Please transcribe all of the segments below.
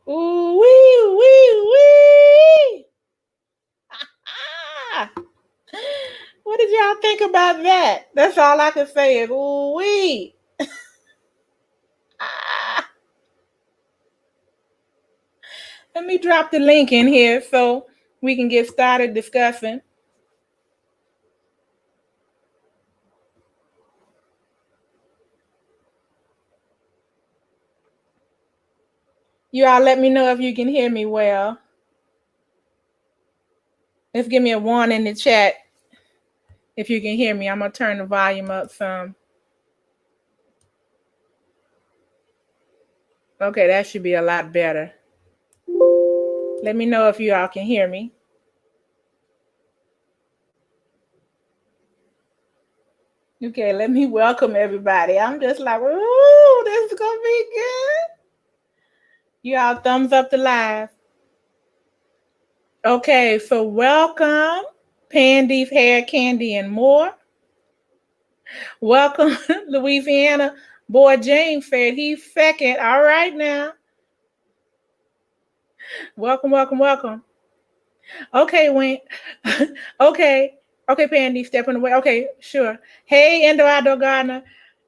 Ooh wee wee wee. Ah, what did y'all think about that? That's all I can say is ooh wee. Ah, let me drop the link in here so we can get started discussing. You all let me know if you can hear me well. Let's give me a one in the chat if you can hear me. I'm going to turn the volume up some. Okay, that should be a lot better. Let me know if you all can hear me. Okay, let me welcome everybody. I'm just like, ooh, this is going to be good. You all thumbs up the live. Okay, so welcome, Pandy's Hair, Candy, and More. Welcome, Louisiana. Boy, James said he's second. All right now. Welcome, welcome, welcome. Okay, Wayne. Okay. Okay, Pandy, stepping away. Okay, sure. Hey, Endorado Gardner.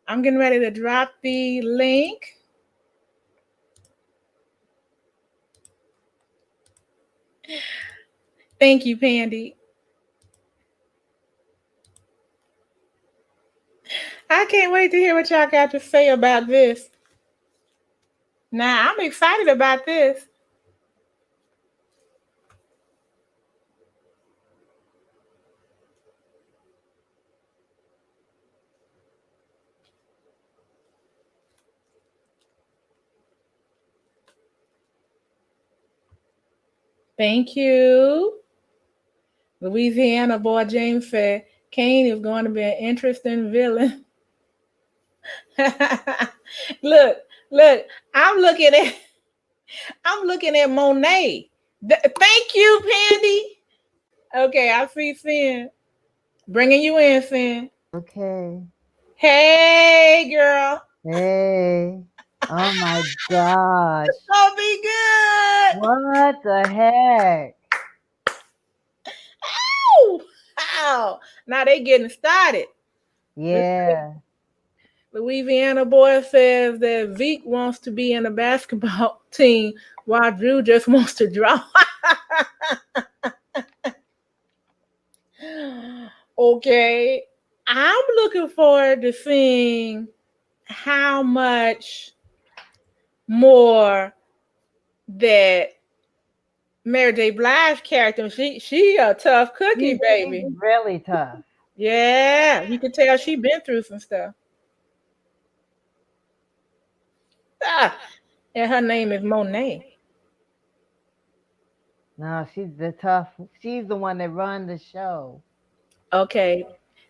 I'm getting ready to drop the link. Thank you, Pandy. I can't wait to hear what y'all got to say about this. Now, I'm excited about this. Thank you. Louisiana boy James said Kane is going to be an interesting villain. look, look, I'm looking at Monet. Thank you, Pandy. Okay, I see Finn. Bringing you in, Finn. Okay. Hey, girl. Hey. Oh my gosh. It's gonna be good. What the heck? Ow! Ow! Now they getting started. Yeah. Louisiana boy says that Zeke wants to be in a basketball team while Drew just wants to draw. Okay. I'm looking forward to seeing how much more that Mary J. Blige character, she a tough cookie, baby. She's really tough. Yeah, you can tell she been through some stuff. Ah, and her name is Monet. No, she's the one that run the show. Okay,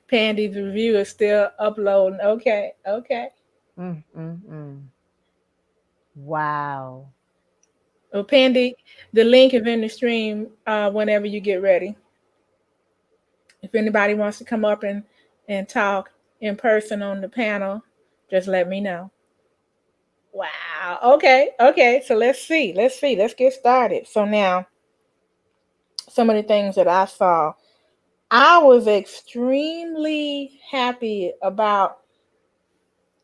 Pandy's review is still uploading. Okay, okay. Mm, mm, mm. Wow. Well, Pandy, the link is in the stream whenever you get ready. If anybody wants to come up and talk in person on the panel, just let me know. Wow. Okay. Okay. So let's see. Let's see. Let's get started. So now, some of the things that I saw, I was extremely happy about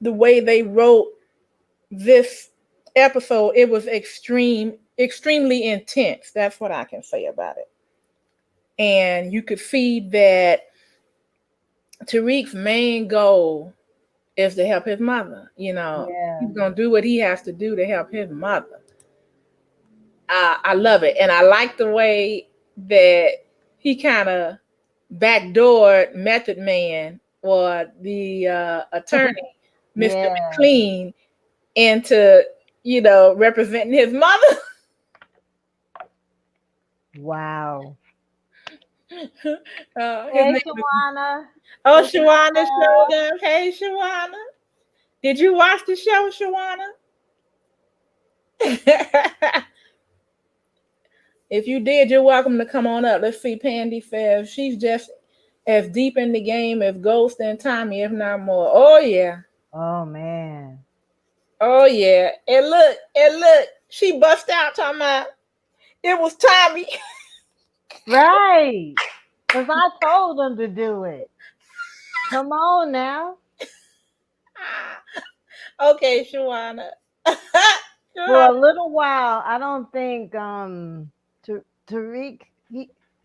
the way they wrote this episode. It was extremely intense. That's what I can say about it. And you could see that Tariq's main goal is to help his mother. You know, Yeah. he's gonna do what he has to do to help his mother. I love it, and I like the way that he kind of backdoored Method Man or the attorney, Mr. Yeah. McLean, into representing his mother. Wow. His Hey, name is, Shawana. oh, What's up, Shawana girl? showed up. Hey, Shawana, did you watch the show, Shawana? If you did, you're welcome to come on up. Let's see. Pandy says she's just as deep in the game as Ghost and Tommy, if not more. Oh yeah. Oh man. Oh yeah. And look, She bust out talking about it was Tommy. Right. Because I told them to do it. Come on now. Okay, Shawana. For Shawana. a little while, I don't think Tariq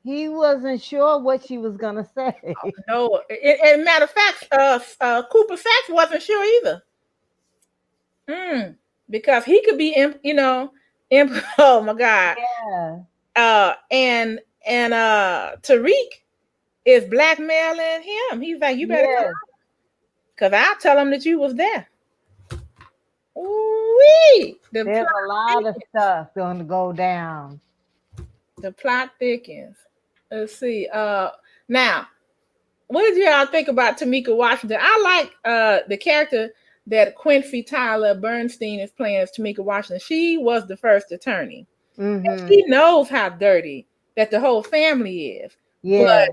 he wasn't sure what she was gonna say. No, and matter of fact, Cooper Sacks wasn't sure either. Because he could be, oh my God, Yeah. and Tariq is blackmailing him. He's like, you better come Yes. out, cause I'll tell him that you was there. Ooh, the There's plot a lot of thickens. stuff going to go down. The plot thickens. Let's see. Now, what did y'all think about Tamika Washington? I like the character that Quincy Tyler Bernstein is playing as Tamika Washington. She was the first attorney. And Mm-hmm. she knows how dirty that the whole family is. But Yeah.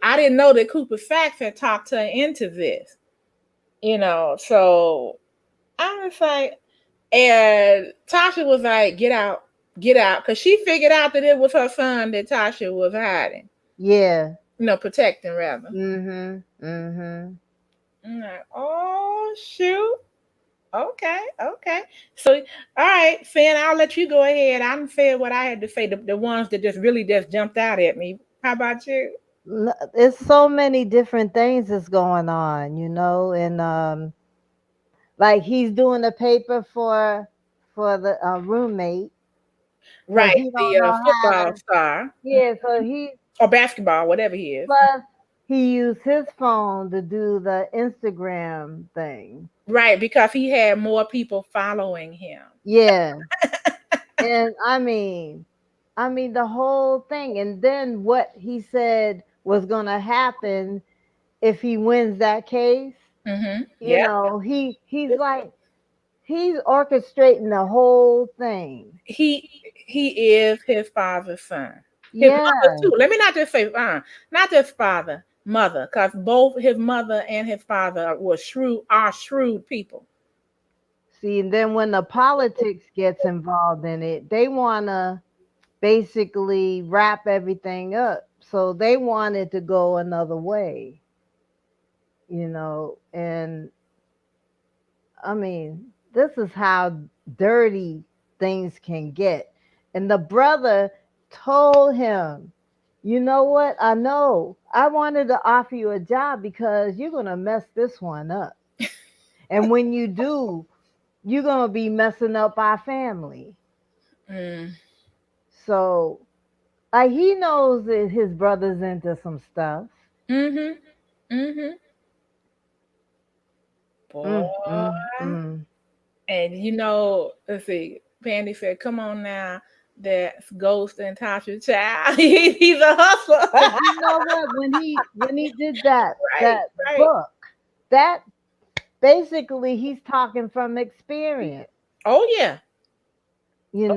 I didn't know that Cooper Sacks had talked her into this. So I was like, and Tasha was like, get out. Because she figured out that it was her son that Tasha was hiding. Yeah. Protecting rather. Mm-hmm. Mm-hmm. I'm like, oh shoot. Okay, okay. So, all right, Finn, I'll let you go ahead. I'm saying what I had to say. The ones that just really just jumped out at me. How about you? It's so many different things that's going on, and like he's doing a paper for the roommate because Right, he don't the know how football to. star. Yeah, so he Or basketball, whatever he is. plus he used his phone to do the Instagram thing. Right, because he had more people following him. Yeah, and I mean the whole thing, and then what he said was gonna happen if he wins that case. Mm-hmm. Yep. He's like he's orchestrating the whole thing. He is his father's son. His mother Yeah. too. Let me not just say not just father, mother, because both his mother and his father are shrewd people. See, and then when the politics gets involved in it, they want to basically wrap everything up. So they wanted to go another way. And I mean, this is how dirty things can get. And the brother told him, you know what? I know I wanted to offer you a job because you're going to mess this one up. And when you do, you're going to be messing up our family. Mm. So, he knows that his brother's into some stuff. Mm-hmm. Mm-hmm. Boy. Mm, mm, mm. And let's see, Pandy said, come on now, that's Ghost and Tasha Child. He's a But hustler. you know what? When he did that Right, right. book, that basically he's talking from experience. Oh yeah. You Oh,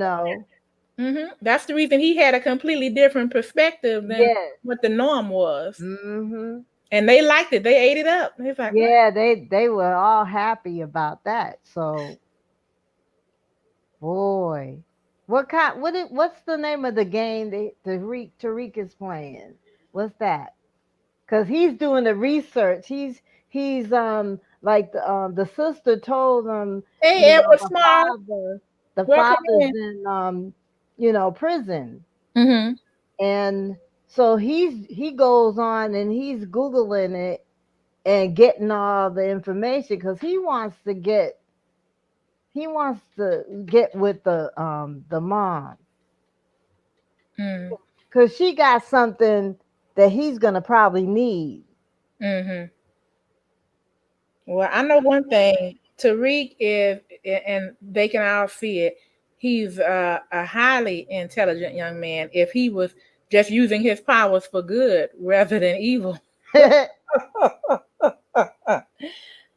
know. that's the reason he had a completely different perspective than Yes. what the norm was. Mm-hmm. And they liked it. They ate it up. He's like, Yeah, they were all happy about that. So, boy, what's the name of the game that Tariq is playing? What's that? Because he's doing the research. He's like the sister told him, hey, you know, Edward the Small, father the welcome father's in. in prison. Mm-hmm. And so he goes on and he's googling it and getting all the information because he wants to get with the mom Mm-hmm. because she got something that he's gonna probably need. Mm-hmm. Well, I know one thing. Tariq is, and they can all see it. He's a highly intelligent young man. If he was just using his powers for good rather than evil,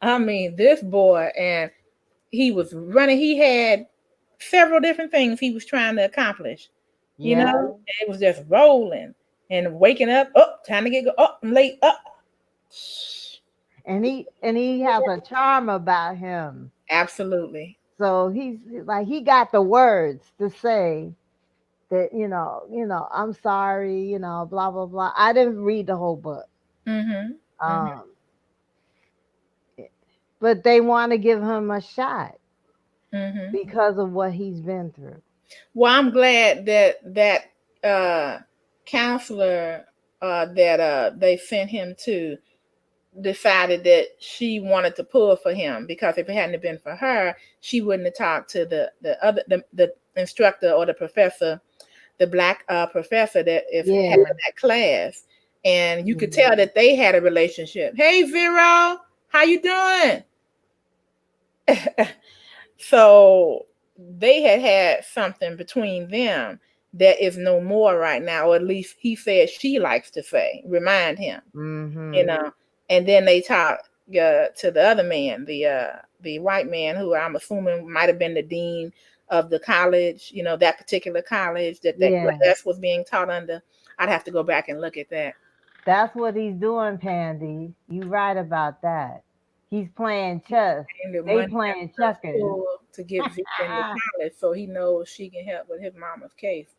I mean, this boy, and he was running. He had several different things he was trying to accomplish. Yeah. And it was just rolling and waking up. Oh, time to get go. Oh, I'm late. Oh, And he has a charm about him. absolutely. So he's like he got the words to say that I'm sorry, blah blah blah. I didn't read the whole book, Mm-hmm. Mm-hmm. um, but they want to give him a shot Mm-hmm. because of what he's been through. Well, I'm glad that counselor that they sent him to decided that she wanted to pull for him, because if it hadn't been for her, she wouldn't have talked to the instructor or the professor, the black professor that if had Yeah, that class, and you could yeah. tell that they had a relationship. Hey Vero, how you doing? So they had something between them that is no more right now, or at least he said she likes to say, remind him, you Mm-hmm. know. And then they talked to the other man, the white man, who I'm assuming might have been the dean of the college, that particular college that Yeah, class was being taught under. I'd have to go back and look at that. that's what he's doing, Pandy. You right about that. He's playing chess. And the They money playing out of checkers. school to get Vic into college, so he knows she can help with his mama's case.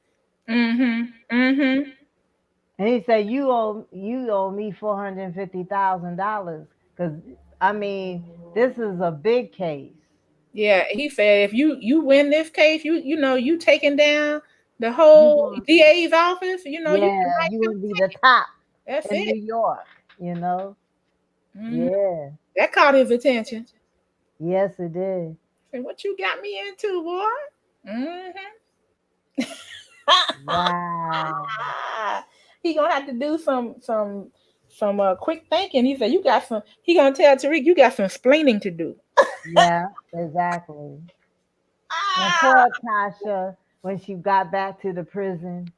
Mm-hmm. Mm-hmm. And he said, "You owe me $450,000 because I mean this is a big case. Yeah, he said if you win this case, you taking down the You whole going, DA's office. You can yeah, write you them gonna be the tickets. top That's in New it. York. You know, Hmm. yeah, That caught his attention. yes, it did. Said, "What you got me into, boy?" Hmm. Wow, He gonna have to do some quick thinking. He said, "You got some." He gonna tell Tariq, "You got some splaining to do." yeah, exactly. And Ah! poor Tasha, when she got back to the prison,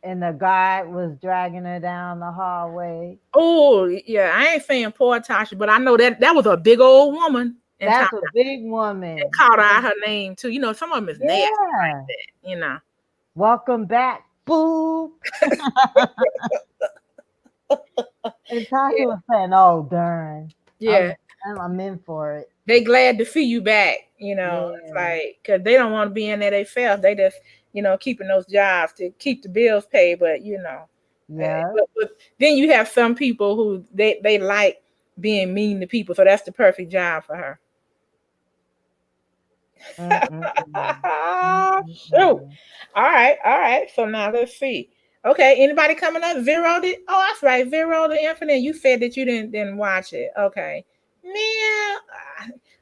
and the guard was dragging her down the hallway. Oh yeah, I ain't saying poor Tasha, but I know that was a big old woman, and That's a big woman. called out her name too. Some of them is nasty like Yeah. that. Welcome back, boo. And Tasha Yeah, was saying, "Oh, darn, yeah. I'm in for it." They glad to see you back. It's Yeah, like because they don't want to be in there themselves. They just keeping those jobs to keep the bills paid. But yeah. but then you have some people who they like being mean to people. So that's the perfect job for her. Mm-mm-mm. Shoot. Mm-mm-mm. All right. So now let's see. Okay, anybody coming up? Vero did. Oh, that's right. Vero the Infinite. You said that you didn't watch it. Okay. Man,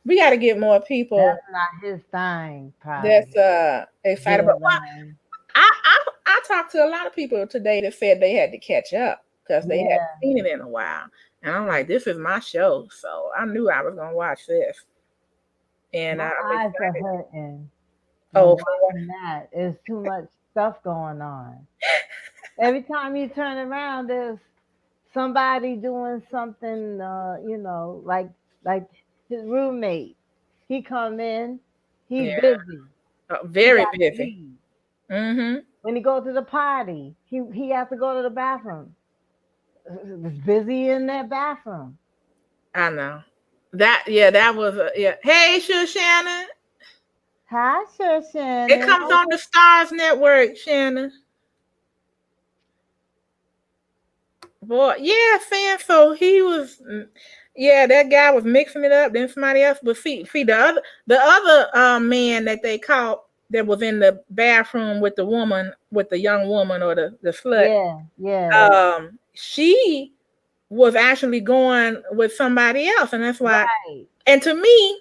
we got to get more people That's not his thing, that's probably. excited. But Villain. I talked to a lot of people today that said they had to catch up because they hadn't Yeah, seen it in a while. And I'm like, this is my show, so I knew I was gonna watch this, and my I'm eyes are excited. hurting from Oh, watching that. There's too much stuff going on. Every time you turn around, there's somebody doing something. Like his roommate. He come in, he yeah, busy. He very got to busy. leave. Mm-hmm. When he go to the party, he has to go to the bathroom. It's busy in that bathroom. I know. That was yeah. Hey, sure, Shannon. Hi, Sir It Shannon. comes on the Stars Network, Shannon. Boy, yeah, fan. So he was, yeah, that guy was mixing it up. Then somebody else, but see the other man that they caught that was in the bathroom with the woman, with the young woman or the slut. Yeah, yeah. She was actually going with somebody else, and that's why. Right. And to me,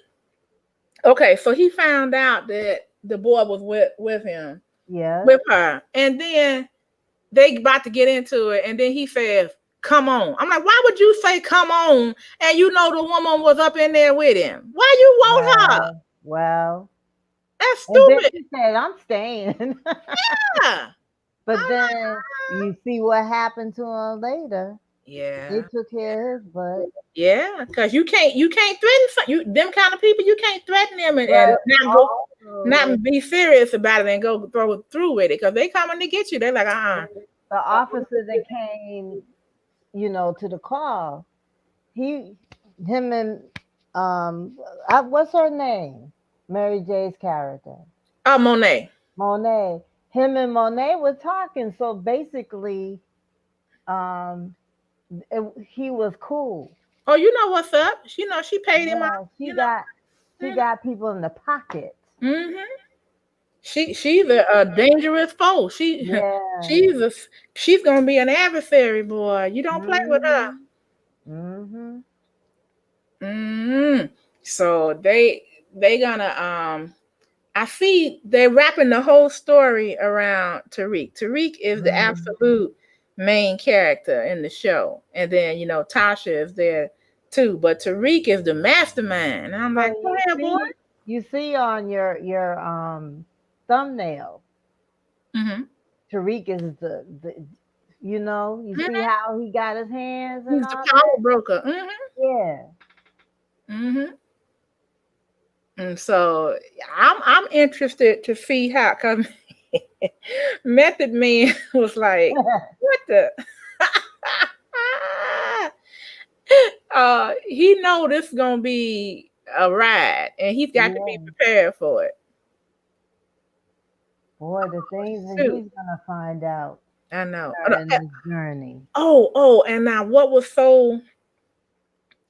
okay, so he found out that the boy was with him, Yes. with her, and then they about to get into it, and then he says, "Come on." I'm like, why would you say "come on" and the woman was up in there with him? Why you want her? Well. That's And then stupid. she said, "I'm staying." Yeah. But I'm like, then you see what happened to him later. They yeah, took care of his butt. yeah, because you can't threaten them kind of people. You can't threaten them and But not also, be serious about it and go through with it because they coming to get you. They're like, the officer that came, to the call, he, him and, what's her name? Mary J's character. Oh, Monet. Monet. Him and Monet were talking. So basically, um, he was cool. Oh, you know what's up? She paid him off. Yeah, You know. she got people in the pocket. Mm-hmm. She's a dangerous foe. Yeah. She's a she's gonna be an adversary, boy. You don't play with her. Mhm. Mhm. Mm-hmm. So they gonna I see they're wrapping the whole story around Tariq. Tariq is the Mhm. absolute main character in the show. And then, Tasha is there too. But Tariq is the mastermind. And I'm So like, go ahead, boy. you see on your thumbnail, Mm-hmm. Tariq is the you see how he got his hands and He's the all power that? broker. Mm-hmm. Yeah. Mm-hmm. And so I'm interested to see how come Method Man was like, what the he know this is gonna be a ride and he's got to be Yeah. prepared for it. Boy, the things that Shoot, he's gonna find out I know. during this journey. And now what was so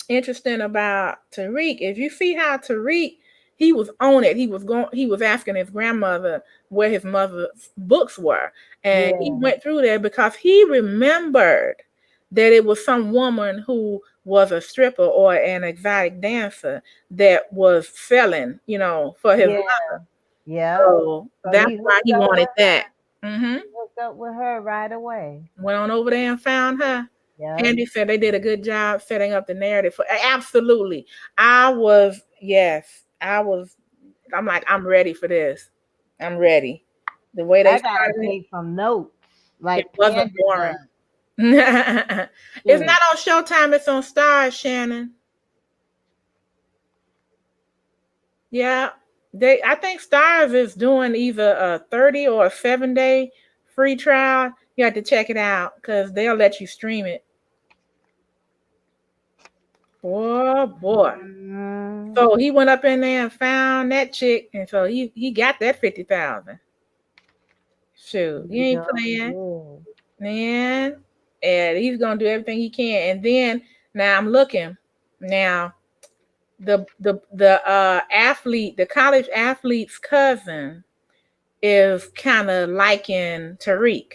interesting about Tariq is you see how Tariq he was on it. He was asking his grandmother where his mother's books were. And he Yeah. went through there because he remembered that it was some woman who was a stripper or an exotic dancer that was selling, for his Yeah. mother. Yeah. So So that's he why hooked he up wanted with that. Hmm. her right away. Went on over there and found her. Yep. Candy said they did a good job setting up the narrative. Absolutely. Yes, I'm like, I'm ready for this. I'm ready. The way they I gotta started it, take some notes it like wasn't Candy boring. does. It's Shoot. not on Showtime, it's on Starz, Shannon. Yeah. I think Starz is doing either a 30 or a 7-day free trial. You have to check it out because they'll let you stream it. Oh boy. Mm, So he went up in there and found that chick, and so he got that 50,000. Shoot, you ain't yeah, playing, yeah. man. And he's gonna do everything he can. And then now I'm looking. Now the athlete, the college athlete's cousin is kind of liking Tariq.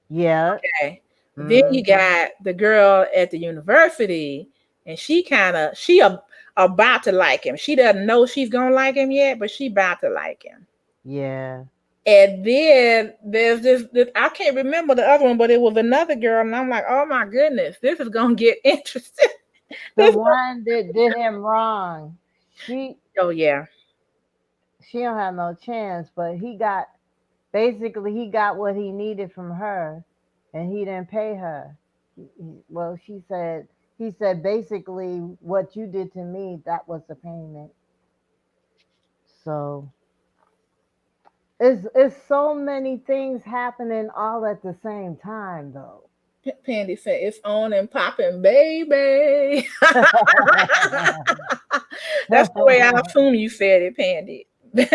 Yeah. Okay. Then you Mm, got the girl at the university, and about to like him. She doesn't know she's gonna like him yet, but she about to like him. yeah. And then there's this I can't remember the other one, but it was another girl, and I'm like, oh my goodness, this is gonna get interesting. The This, one that did him wrong, she oh yeah, she don't have no chance, but he got what he needed from her and he didn't pay her. Well, he said basically what you did to me, that was the payment. So it's so many things happening all at the same time though. Pandy said it's on and popping, baby. That's the way I assume you said it, Pandy. Baby.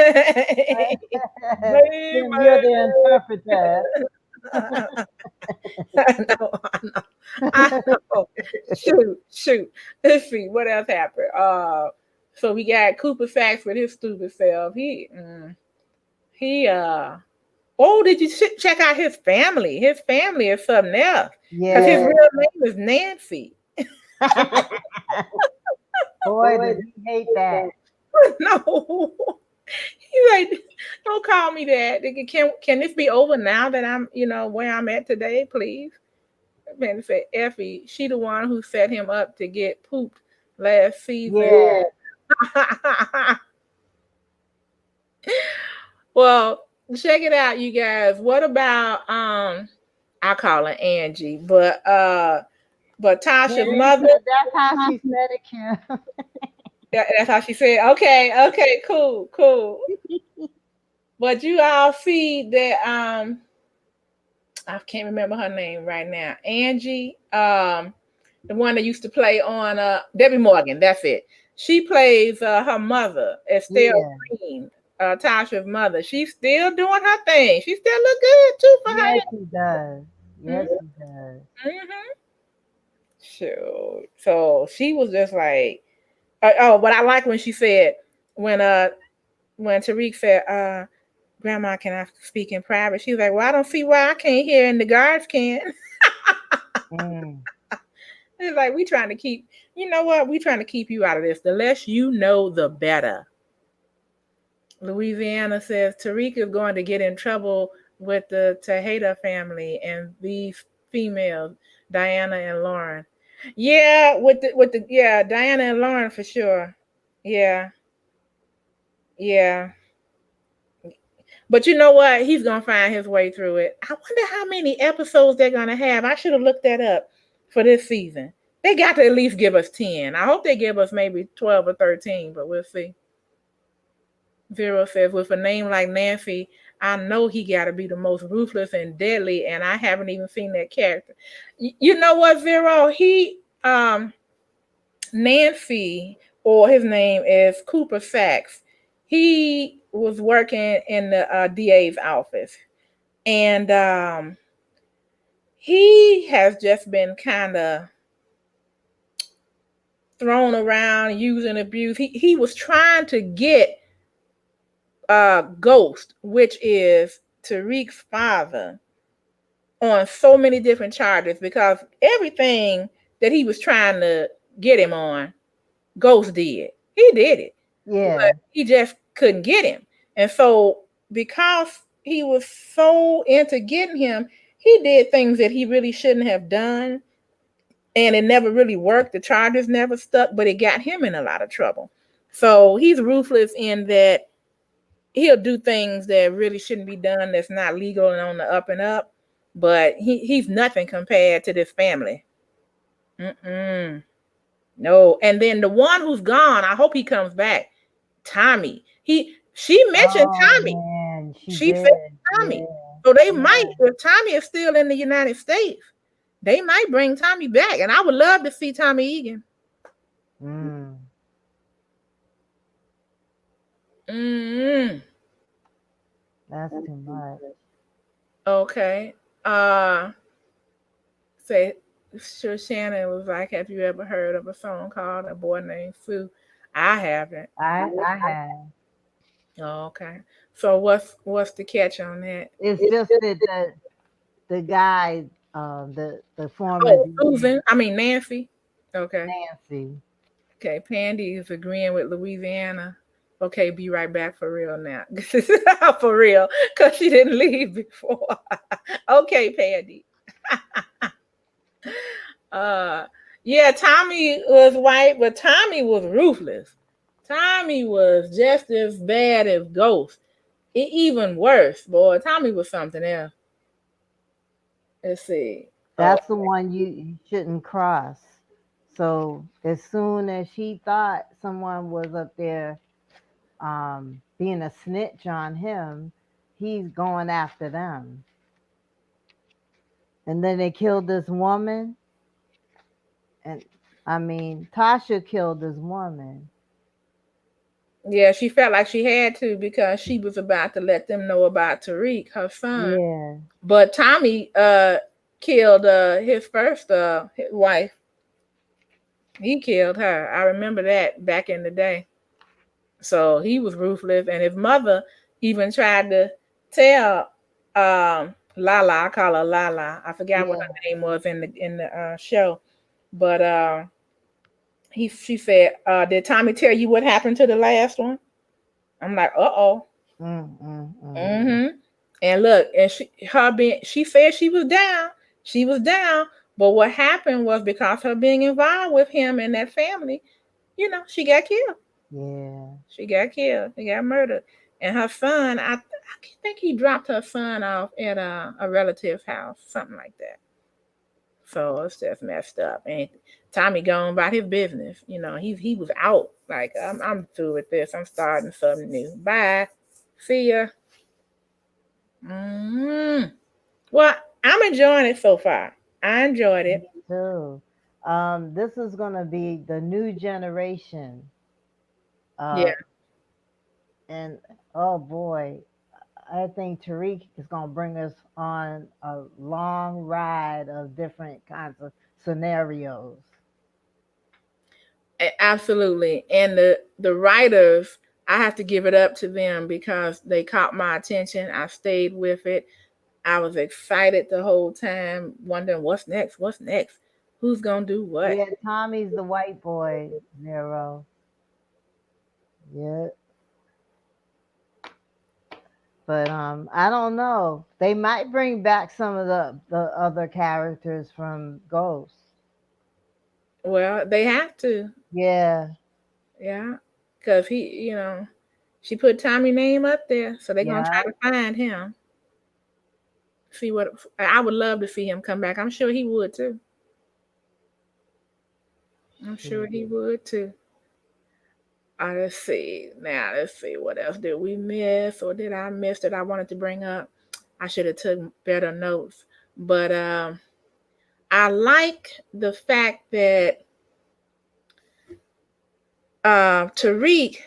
You're the interpreter. I know, I know. I know. Shoot. Let's see what else happened. So we got Cooper Sacks with his stupid self. He oh, did you check out his family? His family is something else. Because his Yeah. real name is Nancy. Boy, does he hate that. No. He's like, don't call me that. Can this be over now that I'm, where I'm at today, please? Man said Effie, she the one who set him up to get pooped last season. Yeah. Well, check it out, you guys. What about I call her Angie, but Tasha's Candy mother. said that's how she said it, Kim. That's how she said. Okay, cool. But you all see that I can't remember her name right now. Angie, the one that used to play on Debbie Morgan. That's it. She plays her mother, Estelle Yeah. Green, Tasha's mother. She's still doing her thing. She still look good too for Yes, her. he does. Yes, Mm-hmm. he does. Sure. So she was just like, oh, but I like when she said when when Tariq said, Grandma, can I speak in private? She was like, well, I don't see why I can't hear and the guards can. Mm. It's like we trying to keep, you know what? We trying to keep you out of this. The less you know, the better. Louisiana says Tariq is going to get in trouble with the Tejada family and these females, Diana and Lauren. Yeah, with the yeah, Diana and Lauren for sure. Yeah, yeah. But you know what? He's gonna find his way through it. I wonder how many episodes they're gonna have. I should have looked that up for this season. They got to at least give us 10. I hope they give us maybe 12 or 13, but we'll see. Vero says, with a name like Nancy, I know he got to be the most ruthless and deadly, and I haven't even seen that character. You know what, Vero? Nancy, or his name is Cooper Sachs. He was working in the DA's office, and he has just been kind of thrown around, used and abused. He was trying to get Ghost, which is Tariq's father, on so many different charges because everything that he was trying to get him on, Ghost did. He did it, but Yeah. he just couldn't get him. And so, because he was so into getting him, he did things that he really shouldn't have done. And it never really worked. The charges never stuck, but it got him in a lot of trouble. So he's ruthless in that he'll do things that really shouldn't be done, that's not legal and on the up and up. But he's nothing compared to this family. Mm-mm. No. And then the one who's gone, I hope he comes back. Tommy. She mentioned Oh Tommy. man, she She said did. Tommy. Yeah. So they might, Yeah. if Tommy is still in the United States, they might bring Tommy back. And I would love to see Tommy Egan. Mm. Mm-mm. That's too much. Okay. Uh say sure Shannon was like, have you ever heard of a song called A Boy Named Sue? I haven't. I have. Oh, okay. So what's the catch on that? It's just that the guy, the former Oh, DA, Susan. I mean Nancy. Okay. Nancy. Okay. Pandy is agreeing with Louisiana. Okay, be right back for real now. For real. Cause she didn't leave before. Okay, Pandy. Uh yeah, Tommy was white, but Tommy was ruthless. Tommy was just as bad as Ghost. It even worse, boy. Tommy was something else. Let's see. Oh, That's the one you shouldn't cross. So as soon as she thought someone was up there being a snitch on him, he's going after them. And then they killed this woman. And I mean, Tasha killed this woman. yeah, she felt like she had to because she was about to let them know about Tariq, her son. Yeah. But Tommy killed his first his wife. He killed her. I remember that back in the day. So he was ruthless, and his mother even tried to tell Lala. I call her Lala. I forgot what Yeah. her name was in the show, but she said, "Did Tommy tell you what happened to the last one?" I'm like, "Uh oh." Mm, mm, mm. Mm-hmm. And look, and she said she was down. She was down. But what happened was because her being involved with him and that family, she got killed. Yeah. She got killed. She got murdered. And her son, I think he dropped her son off at a relative's house, something like that. So it's just messed up. And Tommy gone about his business. He was out. Like I'm through with this. I'm starting something new. Bye. See ya. Mm. Well, I'm enjoying it so far. I enjoyed Me it. too. This is gonna be the new generation. Uh, Yeah, and oh boy, I think Tariq is going to bring us on a long ride of different kinds of scenarios. absolutely. And the writers, I have to give it up to them because they caught my attention. I stayed with it. I was excited the whole time, wondering what's next, what's next, who's gonna do what. Yeah, Tommy's the white boy, Nero. Yeah. But I don't know. They might bring back some of the other characters from Ghost. Well, they have to, Yeah. yeah, because she put Tommy name up there, so they're gonna Yeah. try to find him. See what I would love to see him come back. I'm sure he would too. I'm sure Shoot. he would too. Let's see. Now, let's see. What else did we miss, or did I miss that I wanted to bring up? I should have took better notes. But I like the fact that Tariq,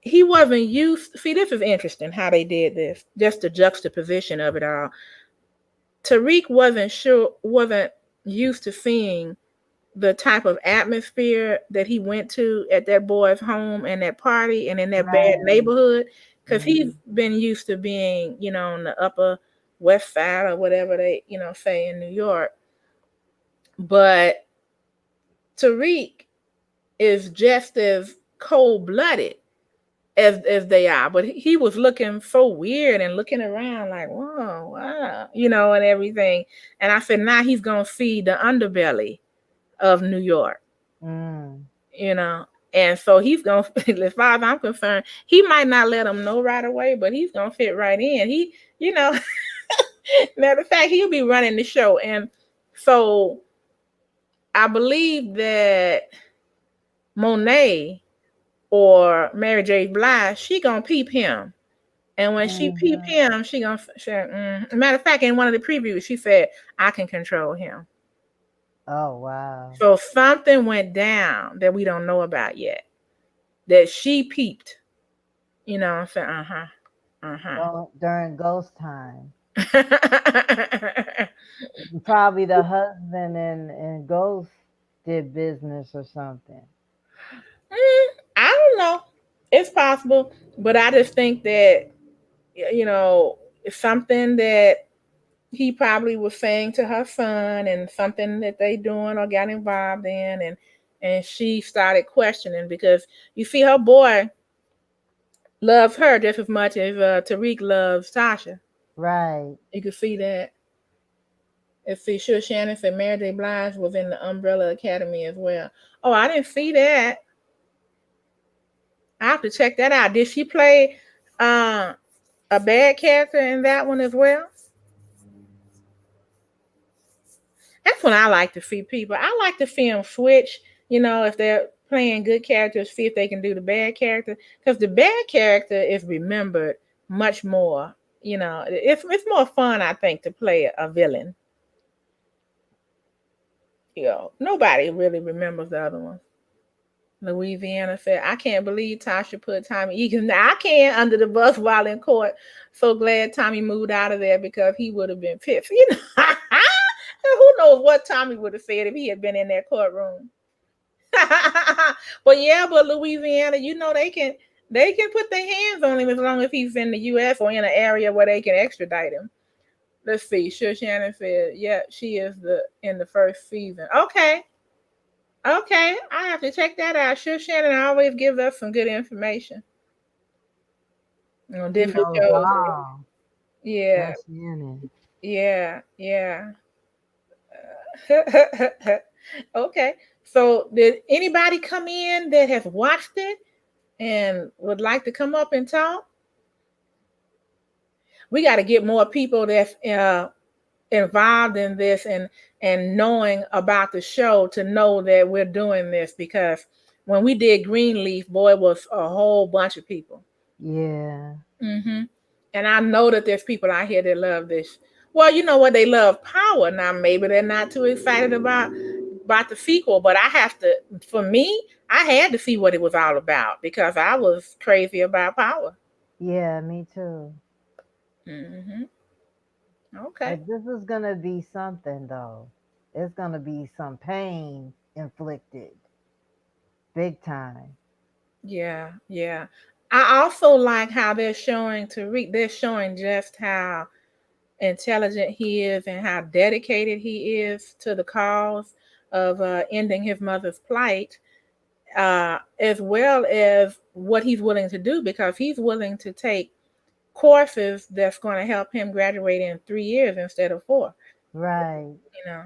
he wasn't used. See, this is interesting how they did this. Just the juxtaposition of it all. Tariq wasn't used to seeing the type of atmosphere that he went to at that boy's home and that party and in that bad Right. neighborhood, because he's Mhm. been used to being, on the upper west side or whatever they, say in New York. But Tariq is just as cold blooded as they are. But he was looking so weird and looking around like, whoa, wow, and everything. And I said, now he's gonna see the underbelly of New York, Mm. you know. And so he's gonna, as far as I'm concerned, he might not let him know right away, but he's gonna fit right in. You know, matter of fact, he'll be running the show. And so I believe that Monet or Mary J. Blige, she gonna peep him. And when she peep Mhm. him, she gonna say, matter of fact, in one of the previews, she said, I can control him. Oh wow. So something went down that we don't know about yet. That she peeped. I said, uh-huh. Uh-huh. During Ghost time. mm, Probably the husband and Ghost did business or something. I don't know. It's possible, but I just think that it's something that he probably was saying to her son, and something that they doing or got involved in, and she started questioning because you see her boy loves her just as much as Tariq loves Tasha. Right. You can see that. And see, sure, Shannon said Mary J. Blige was in the Umbrella Academy as well. Oh, I didn't see that. I have to check that out. Did she play uh, a bad character in that one as well? That's when I like to see people. I like to see them switch. If they're playing good characters, see if they can do the bad character, because the bad character is remembered much more. It's more fun, I think, to play a villain. Nobody really remembers the other one. Louisiana said, I can't believe Tasha put Tommy Egan. Now I can under the bus while in court. So glad Tommy moved out of there because he would have been pissed. Who knows what Tommy would have said if he had been in that courtroom. but Louisiana, they can put their hands on him as long as he's in the US or in an area where they can extradite him. Let's see. Sure Shannon said, yeah, she is the in the first season. Okay. Okay, I have to check that out. Sure, Shannon always gives us some good information on She different knows shows. all. Yeah, That's Shannon. yeah, yeah. Okay, so did anybody come in that has watched it and would like to come up and talk? We got to get more people that's involved in this and knowing about the show to know that we're doing this, because when we did Greenleaf, boy, it was a whole bunch of people. Yeah. And I know that there's people out here that love this. Well, you know what? They love power. Now, maybe they're not too excited about about the sequel, but I have to. For me, I had to see what it was all about because I was crazy about Power. Yeah, me too. Hmm. Okay. Like, this is gonna be something though. It's gonna be some pain inflicted, big time. Yeah, yeah. I also like how they're showing Tariq. They're showing just how intelligent he is and how dedicated he is to the cause of ending his mother's plight, as well as what he's willing to do because he's willing to take courses that's going to help him graduate in 3 years instead of four. Right. You know,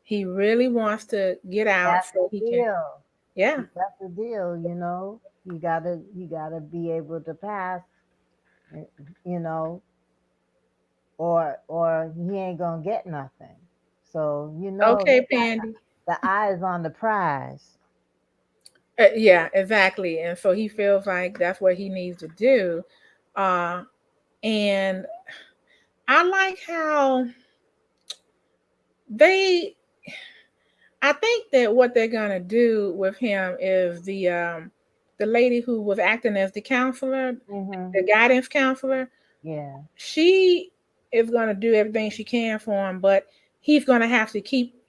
he really wants to get out That's so he the can. deal. Yeah. That's the deal, you know. You gotta be able to pass, eh, you know, or he ain't gonna get nothing. So you know Okay, he Pandy. got the eyes on the prize. Yeah, exactly. And so he feels like that's what he needs to do. Uh, and I like how they I think that what they're gonna do with him is the lady who was acting as the counselor, Hmm. the guidance counselor, Yeah. she is gonna do everything she can for him, but he's gonna have to keep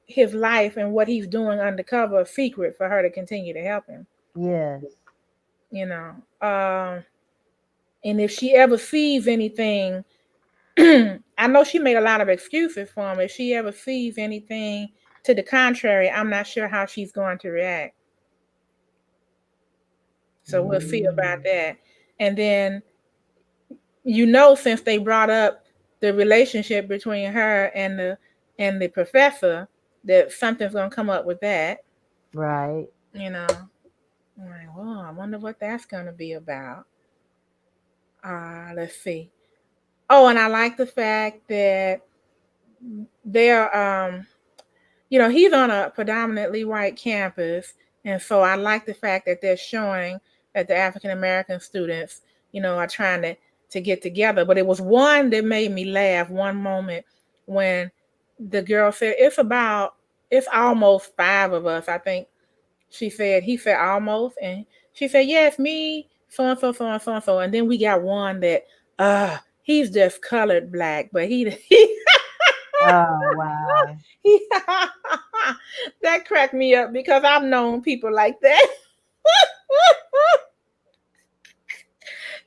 his life and what he's doing undercover a secret for her to continue to help him. Yes. You know, and if she ever sees anything, I know she made a lot of excuses for him. If she ever sees anything to the contrary, I'm not sure how she's going to react. So we'll see about Mm. that. And then, you know, since they brought up the relationship between her and the professor, that something's gonna come up with that. Right. You know, I'm like, well, I wonder what that's gonna be about. Let's see. Oh, and I like the fact that they're you know, he's on a predominantly white campus, and so I like the fact that they're showing that the African American students, you know, are trying to get together. But it was one that made me laugh. One moment when the girl said, it's almost five of us." I think she said. He said almost, and she said, "Yes, me, so and so, so and so and so." And then we got one that, he's just colored black, but he Oh wow. that cracked me up because I've known people like that.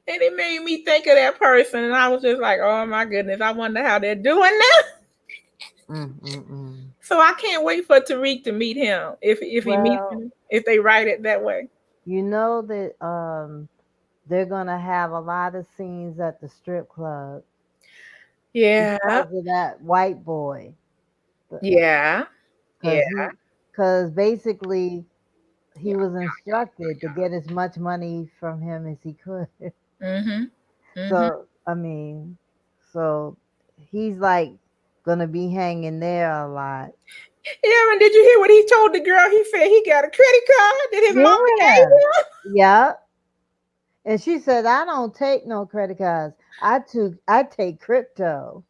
And it made me think of that person. And I was just like, oh my goodness, I wonder how they're doing now. Mm-mm-mm. So I can't wait for Tariq to meet him if he meets Well, him, if they write it that way. you know that they're gonna have a lot of scenes at the strip club Yeah. because of that white boy. Yeah. Yeah. Because basically he was instructed to get as much money from him as he could. Mhm. Mhm. So I mean, so he's like gonna be hanging there a lot. Aaron, did you hear what he told the girl? He said he got a credit card that his mama gave Yeah, yeah. And she said, "I don't take no credit cards. I take crypto."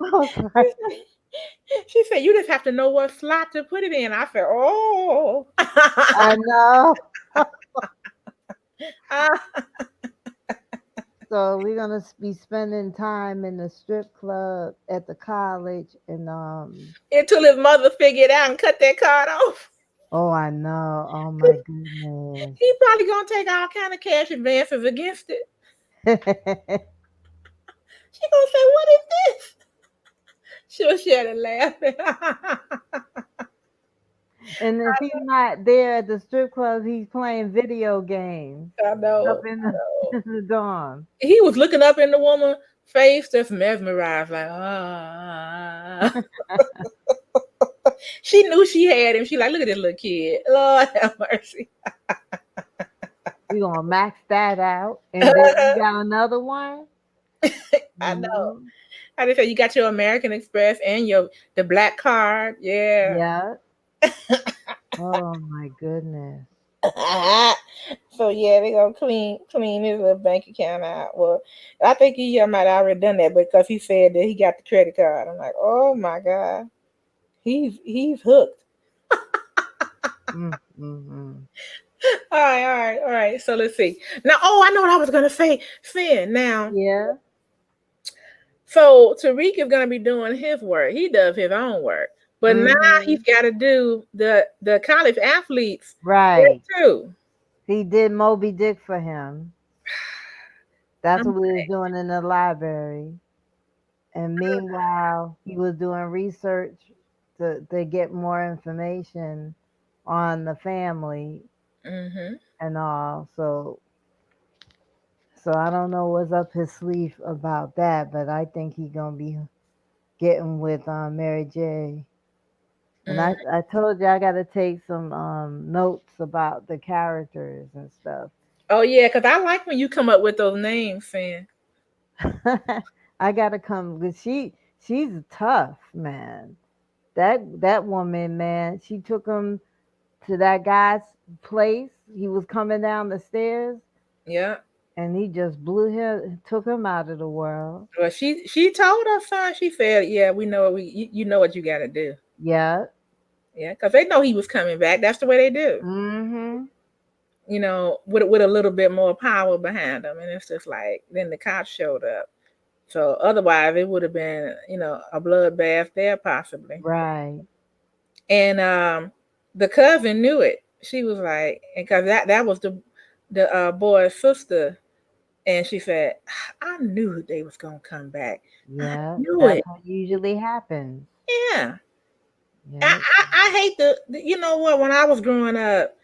I was like, him. She said, "You just have to know what slot to put it in." I said, "Oh." I know. So we're gonna be spending time in the strip club at the college, and Until his mother figured out and cut that card off. oh, I know. Oh my goodness. He probably gonna take all kind of cash advances against it. She gonna say, "What is this?" She'll share the laughing. And if he's not there at the strip club, he's playing video games I up know. in I the know. in the dorm. He was looking up in the woman's face, just mesmerized, like, ah. She knew she had him. She like, look at this little kid. Lord have mercy. We're gonna max that out, and then you got another one, I you know. know? How they say you got your American Express and your the black card. Yeah. Yeah. Oh my goodness. So yeah, they gonna clean his little bank account out. Well, I think he might have already done that because he said that he got the credit card. I'm like, oh my god. He's hooked. Mm, mm, mm. All right, all right, all right. So let's see. Now, oh, I know what I was gonna say. Finn. Now, Yeah. so Tariq is gonna be doing his work. He does his own work, but now Hmm. he's got to do the college athletes work Right. too. He did Moby Dick for him. That's I'm what we was like, doing in the library. And meanwhile, he was doing research to get more information on the family mm-hmm. and all. So I don't know what's up his sleeve about that, but I think he gonna be getting with Mary J. And Mm. I told you I gotta take some notes about the characters and stuff. Oh yeah, because I like when you come up with those names, Finn. I gotta come because she's tough, man. That woman, man, she took him to that guy's place. He was coming down the stairs Yeah. and he just took him out of the world. Well, she told her son. She said, "Yeah, we know what you know what you got to do." Yeah. Yeah, because they know he was coming back. That's the way they do. Mm-hmm. With a little bit more power behind them, and it's just like then the cops showed up. So otherwise, it would have been a bloodbath there possibly. Right. And the cousin knew it. She was like, and because that was the boy's sister, and she said, "I knew they was gonna come back. I Yeah. knew That's it." what usually happens. Yeah. I, Yeah. I hate you know what, when I was growing up,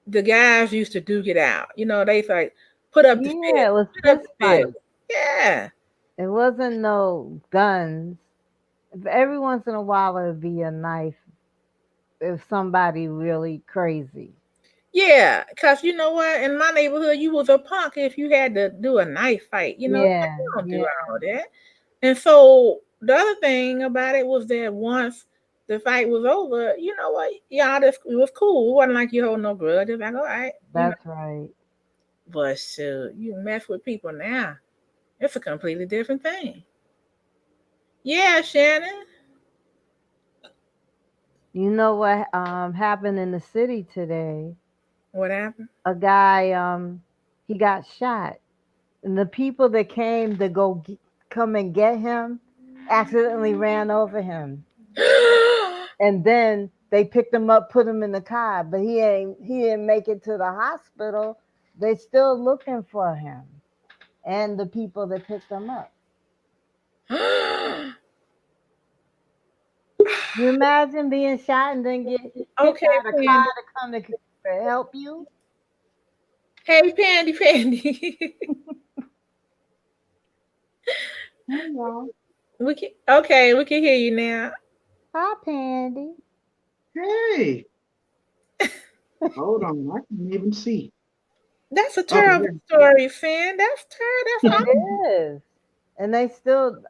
the guys used to duke it out. They like put up the Yeah, it fist, was put up fist the fist. fight. Yeah. It wasn't no guns. Every once in a while it would be a knife if somebody really crazy. Yeah, cause you know what? In my neighborhood, you was a punk if you had to do a knife fight. Like, Yeah, you don't do yeah, all that. And so the other thing about it was that once the fight was over, you know what? Yeah, it was cool. It wasn't like you hold no grudge. It's like, all right. that's right. But shoot, you mess with people now, it's a completely different thing. Yeah, Shannon. You know what happened in the city today? What happened? A guy he got shot, and the people that came to come and get him accidentally ran over him, and then they picked him up, put him in the car, but he didn't make it to the hospital. They still looking for him and the people that picked him up. You imagine being shot and then get hit Okay, by the car Pandy. to come to help you? Hey, Pandy, Pandy. Hey, y'all. We can hear you now. Hi, Pandy. Hey, hold on. I can't even see. That's a Okay, terrible there. story, Finn. That's terrible. That's It awful. is. And they still,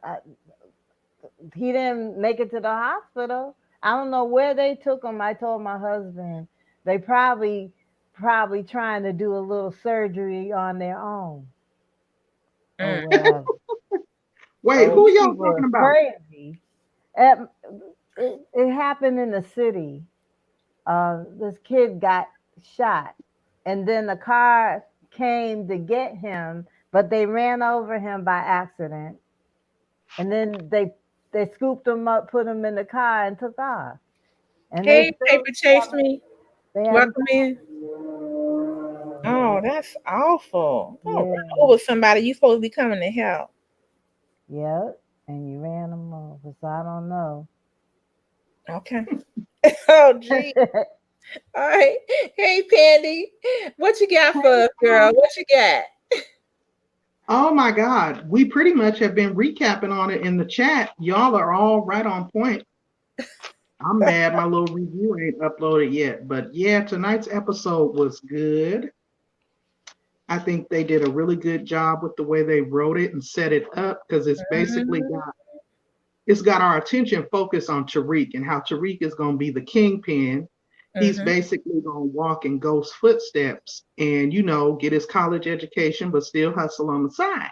he didn't make it to the hospital. I don't know where they took him. I told my husband they probably trying to do a little surgery on their own or Mm. whatever. Wait, Oh, who these y'all people talking are about? crazy. It, it happened in the city. This kid got shot, and then the car came to get him, but they ran over him by accident, and then they scooped him up, put him in the car, and took off. And they Hey, still Paper Chase Me. they haven't Welcome in. Oh, that's awful. Don't run yeah, over somebody. You supposed to be coming to help. yep. And you ran them over, so I don't know. Okay. Oh, gee. All right. Hey, Pandy. What you got for us, girl? What you got? Oh my God, we pretty much have been recapping on it in the chat. Y'all are all right on point. I'm mad my little review ain't uploaded yet, but yeah, tonight's episode was good. I think they did a really good job with the way they wrote it and set it up because Mhm. it's got our attention focused on Tariq and how Tariq is going to be the kingpin. He's Mhm. basically going to walk in Ghost's footsteps and, get his college education, but still hustle on the side.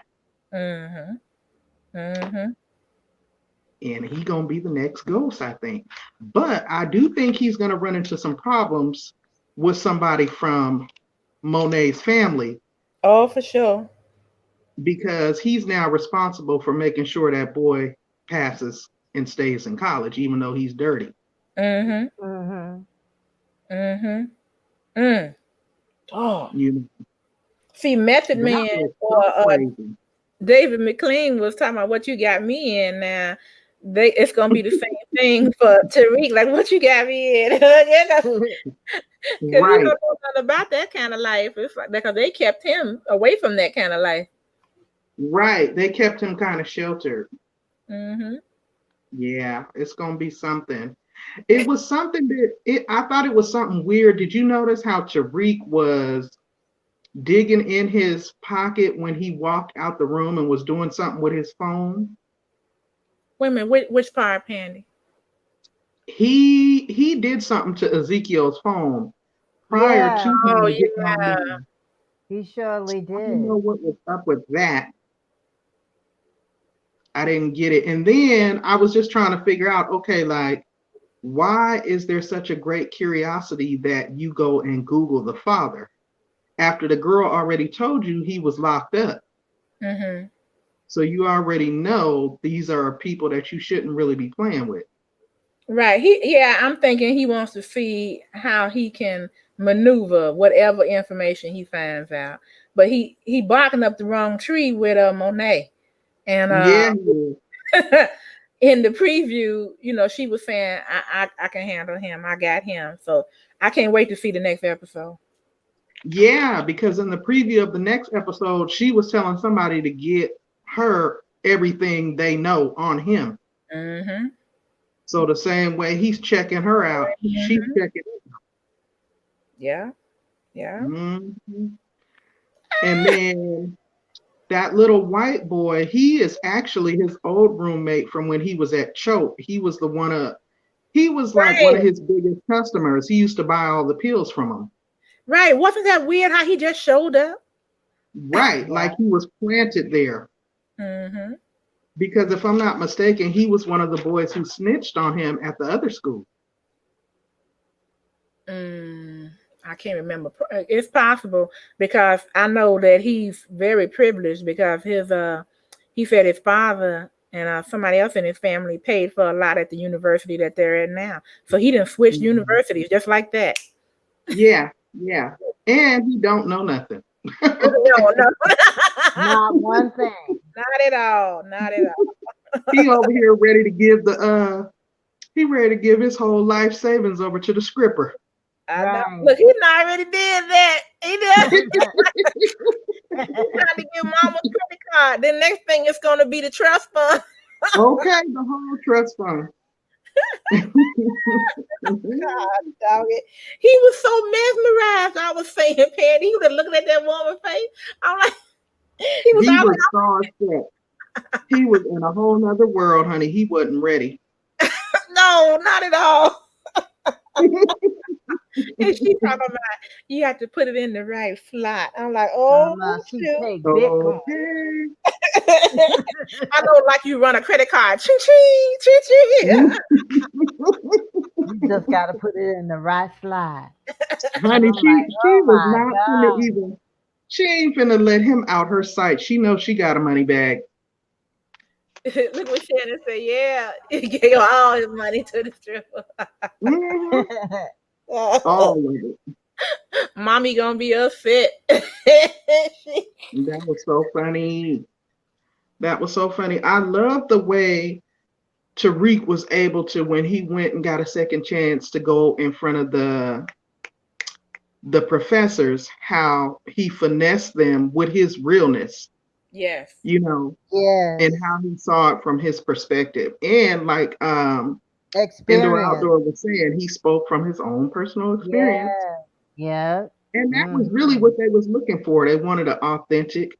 Mhm. Mhm. And he going to be the next Ghost, I think. But I do think he's going to run into some problems with somebody from Monet's family Oh, for sure. because he's now responsible for making sure that boy passes and stays in college, even though he's dirty. Mm-hmm. Mm-hmm. Mm-hmm. Mm. Oh. You know, See, Method that Man was or so crazy. David McLean was talking about what you got me in now. It's gonna be the same thing for Tariq. Like what you got me in, because he don't Right, know nothing about that kind of life. It's like because they kept him away from that kind of life. right. They kept him kind of sheltered. Mm-hmm. Yeah, it's gonna be something. It was something that I thought it was something weird. Did you notice how Tariq was digging in his pocket when he walked out the room and was doing something with his phone? Wait a minute, which part, Pandy? He did something to Ezekiel's phone prior to Yeah, Oh him getting on yeah. there. he surely I don't know did. what was up with that. I didn't get it. And then I was just trying to figure out, okay, like, why is there such a great curiosity that you go and Google the father after the girl already told you he was locked up? Mm-hmm. So you already know these are people that you shouldn't really be playing with. Right. I'm thinking he wants to see how he can maneuver whatever information he finds out. But he barking up the wrong tree with Monet. And Yeah, he is. in the preview, she was saying, I can handle him. I got him. So I can't wait to see the next episode. Yeah, because in the preview of the next episode, she was telling somebody to get her everything they know on him. Mm-hmm. So the same way he's checking her out, she's Mm-hmm. checking. Yeah. Yeah. Mhm. And then that little white boy, he is actually his old roommate from when he was at Choate. He was like one Right. of his biggest customers. He used to buy all the pills from him. Right. Wasn't that weird how he just showed up? Right, like Yeah. he was planted there. Mm-hmm. Because if I'm not mistaken, he was one of the boys who snitched on him at the other school. I can't remember. It's possible because I know that he's very privileged because he said his father and somebody else in his family paid for a lot at the university that they're at now. So he didn't switch Mhm. universities just like that. Yeah, yeah. And he don't know nothing. No, no, Not one thing. not at all, not at all. He over here ready to give he ready to give his whole life savings over to the scripper. I know. Right. Look, he already did that. He did. He trying to give mama a credit card. The next thing is going to be the trust fund. Okay, the whole trust fund. God, dog it. He was so mesmerized. I was saying, Patty, he was looking at that woman's face. I'm like, he was He always, was starstruck. He was in a whole nother world, honey. He wasn't ready. no, not at all. And she talking about you have to put it in the right slot. I'm like, oh She shoot. take Bitcoin. Okay. I know, like you run a credit card. Ching ching, ching ching. You just got to put it in the right slide. Honey, I'm like, she oh was my not finna God. even. She ain't finna let him out her sight. She knows she got a money bag. Look what Shannon said. Yeah, he gave all his money to the stripper. Mhm. Oh, All of it. mommy gonna be upset. That was so funny. That was so funny. I love the way Tariq was able to, when he went and got a second chance to go in front of the professors, how he finessed them with his realness, Yes. you know, Yes. and how he saw it from his perspective. And like Indoor Experience. Outdoor was saying, he spoke from his own personal experience. Yeah. Yeah. And that was really Hmm. what they was looking for. They wanted an authentic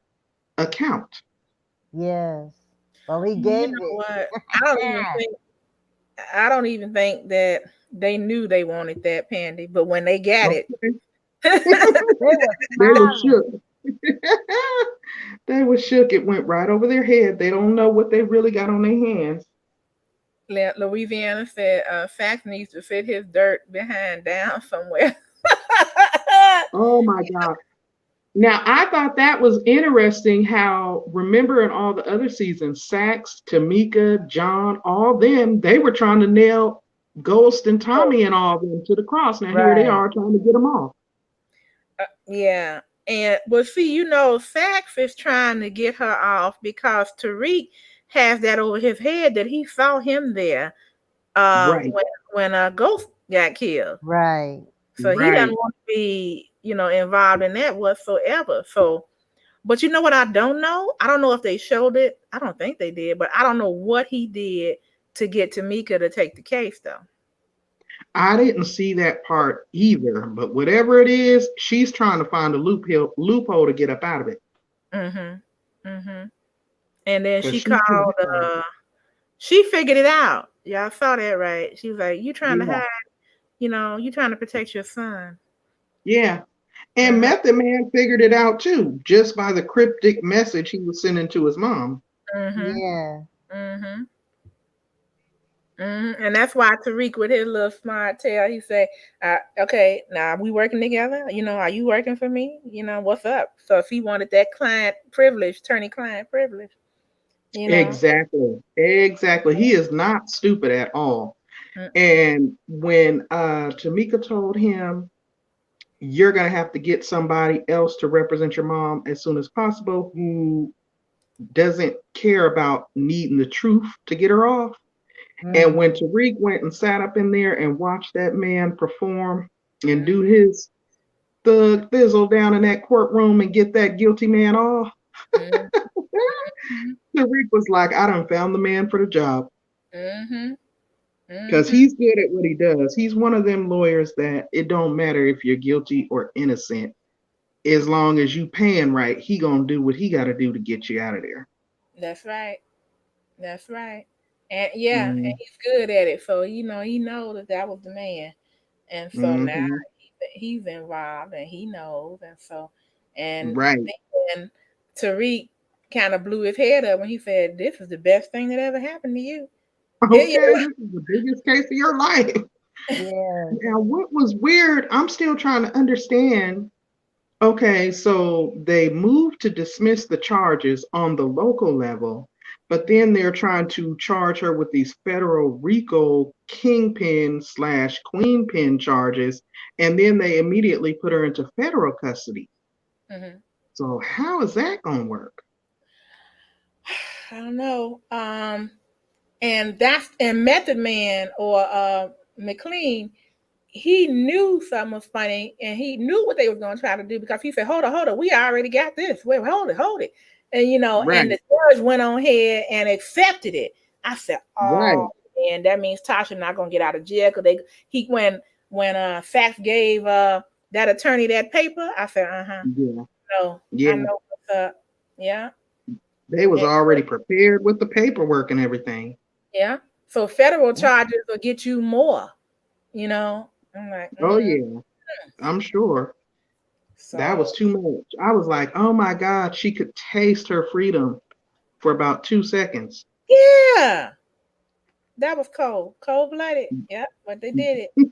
account. Yes. Well, he You gave know it. what? I don't even think that they knew they wanted that Pandy, but when they got it, Okay. They were They were smiling. shook. They were shook. It went right over their head. They don't know what they really got on their hands. Louisiana said Sax needs to sit his dirt behind down somewhere. Oh my God. Now, I thought that was interesting how, remember in all the other seasons, Sax, Tamika, John, all them, they were trying to nail Ghost and Tommy and all them to the cross. Now, here they Right. are trying to get them off. Yeah. And but see, Sax is trying to get her off because Tariq has that over his head that he saw him there Right, when Ghost got killed. Right. So he doesn't right. want to be, involved in that whatsoever. So, but you know what I don't know? I don't know if they showed it. I don't think they did, but I don't know what he did to get Tamika to take the case though. I didn't see that part either, but whatever it is, she's trying to find a loophole to get up out of it Mhm. Mhm. And then because she she's too called hard. she figured it out. Y'all saw that, right? She was like, "You trying to Yeah, hide, you trying to protect your son." yeah. And Mhm. Method Man figured it out too, just by the cryptic message he was sending to his mom. Mhm. Yeah. Mhm. And that's why Tariq, with his little smart tail, he said, "Okay, now we working together. Are you working for me? What's up?" So if he wanted that client privilege, attorney-client privilege, you know. Exactly. Exactly. He is not stupid at all. Mm-mm. And when Tamika told him, you're going to have to get somebody else to represent your mom as soon as possible who doesn't care about needing the truth to get her off. And when Mm-hmm. Tariq went and sat up in there and watched that man perform and Mm-mm. do his thug thizzle down in that courtroom and get that guilty man off, Mhm. Mhm. Tariq was like, I done found the man for the job. Mhm. Because Mhm. he's good at what he does. He's one of them lawyers that it don't matter if you're guilty or innocent. As long as you paying right, he gonna do what he gotta do to get you out of there. That's right. That's right. And yeah, and Mm, he's good at it. So he knows that was the man. And so now hmm. he's involved and he knows. And so, and Right. then Tariq kind of blew his head up when he said, "This is the best thing that ever happened to you." Yeah, Okay, this is the biggest case of your life. Yes. Now, what was weird, I'm still trying to understand. Okay, so they moved to dismiss the charges on the local level, but then they're trying to charge her with these federal RICO kingpin slash queen pin charges, and then they immediately put her into federal custody. hmm So how is that going to work? I don't know. And Method Man or McLean, he knew something was funny and he knew what they was going to try to do because he said, hold on, we already got this. Wait, hold it. And and Right, the judge went on ahead and accepted it. I said, oh, right, and that means Tasha not gonna get out of jail because he when Fax gave that attorney that paper, I said, yeah, no, I yeah. know what's up. Yeah. They was And, already prepared with the paperwork and everything. yeah. So federal charges will get you more, I'm like, Oh yeah, I'm sure. That so was too much. I was like, oh my God, she could taste her freedom for about 2 seconds. yeah. That was cold blooded. Yeah, but they did it.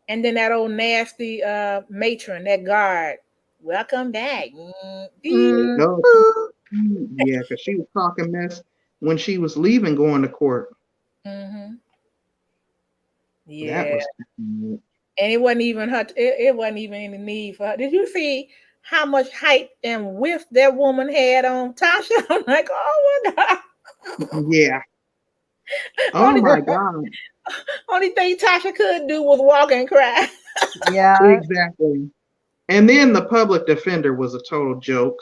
And then that old nasty matron, that guard, welcome back. Mm. No, yeah, because she was talking mess when she was leaving going to court. Mm-hmm. That Yeah, was too much. and it wasn't even her. It wasn't even any need for her. Did you see how much height and width that woman had on Tasha? I'm like, oh my god. Yeah. Oh only my God. only thing Tasha could do was walk and cry. Yeah. Exactly. And then the public defender was a total joke.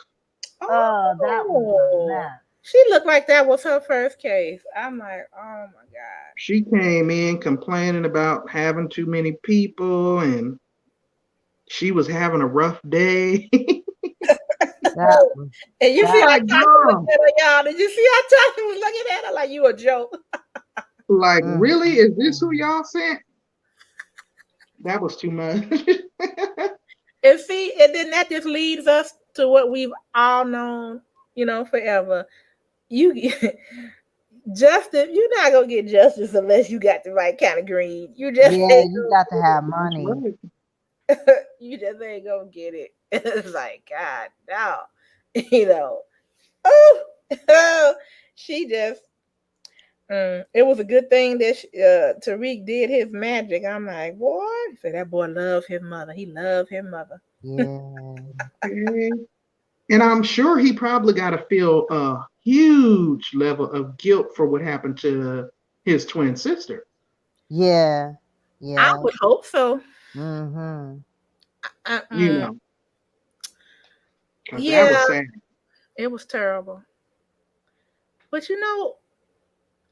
Oh, that was a Oh, mess. she looked like that was her first case. I'm like, oh my god. She came in complaining about having too many people and she was having a rough day. That was And you see that. how Like, Tasha looked girl, at her, y'all. Did you see how Tasha was looking at her like you a joke? like, Mm, really? mm, Is this who mm. y'all sent? That was too much. And see, and then that just leads us to what we've all known, forever. You justice, you're not gonna get justice unless you got the right kind of greed. You just Yeah, ain't you got to have That's money. right. you just ain't gonna get it. It's like God no. You know. Oh, she just it was a good thing that Tariq did his magic. I'm like, boy, so that boy loved his mother. He loved his mother. Yeah. Okay. And I'm sure he probably got to feel a huge level of guilt for what happened to his twin sister. Yeah. I Yeah. would hope so. Mm-hmm. You Mm, know, because that yeah, was sad. it was terrible. But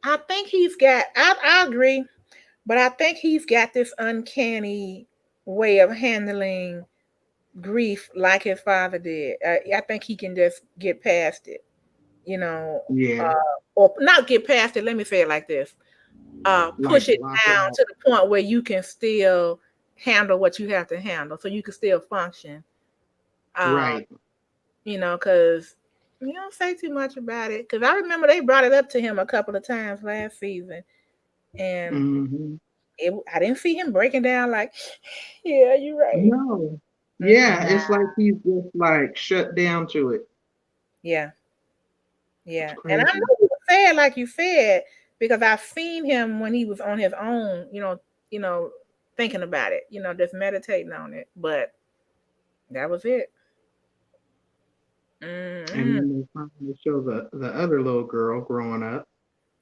I think he's got. I agree, but I think he's got this uncanny way of handling grief like his father did. I think he can just get past it. You know, Yeah, or not get past it. Let me say it like this: like push it block it down out. to the point where you can still handle what you have to handle, so you can still function. Um, Right. because you don't say too much about it. Because I remember they brought it up to him a couple of times last season, and Hmm. I didn't see him breaking down like, "Yeah, you're right." No. Yeah, Mm-mm. it's like he's just like shut down to it. Yeah, It's yeah, and I crazy. know he was sad, like you said, because I've seen him when he was on his own. You know, thinking about it. Just meditating on it. But that was it. And Mm-mm. then they finally show the other little girl growing up.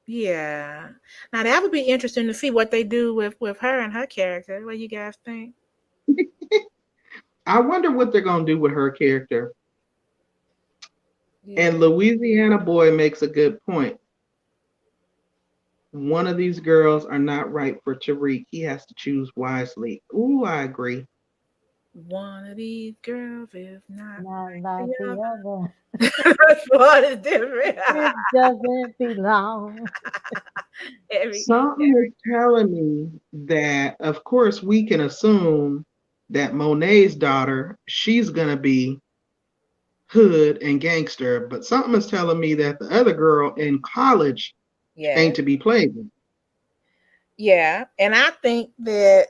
Yeah. Now that would be interesting to see what they do with her and her character. What you guys think? I wonder what they're gonna do with her character. And Yeah. Louisiana boy makes a good point. One of these girls are not right for Tariq. He has to choose wisely. Ooh, I agree. One of these girls is not Not like like the the other. other. That's what is different. It doesn't belong. every Something is telling me that, of course, we can assume that Monet's daughter, she's gonna be hood and gangster, but something is telling me that the other girl in college ain't yeah. to be played with. Yeah. And I think that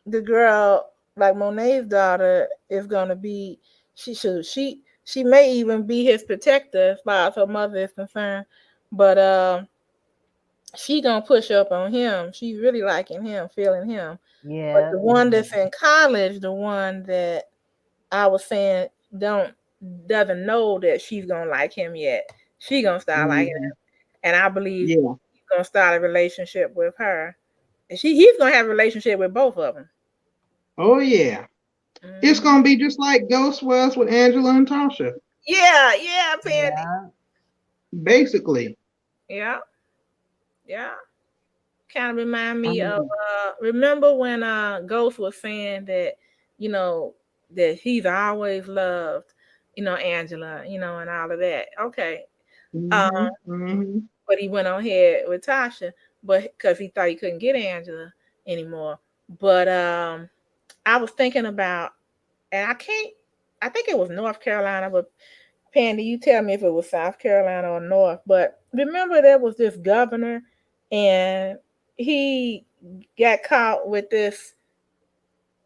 the girl, like Monet's daughter, is gonna be she may even be his protector as far as her mother is concerned. But she gonna push up on him. She's really liking him, feeling him. But Yeah. the one that's in college, the one that I was saying don't doesn't know that she's gonna like him yet. She gonna start liking Mhm. him, and I believe Yeah. he's gonna start a relationship with her. And he's gonna have a relationship with both of them. Oh yeah. It's Hmm. gonna be just like Ghost was with Angela and Tasha. Yeah, yeah, Pandy. Yeah. Basically. Yeah, yeah. Kind of remind I me of mean, remember when Ghost was saying that you know that he's always loved Angela and all of that. Okay, um, hmm. but he went on ahead with Tasha, but because he thought he couldn't get Angela anymore. But I was thinking about, and I can't. I think it was North Carolina, but Pandy, you tell me if it was South Carolina or North. But remember, there was this governor, and he got caught with this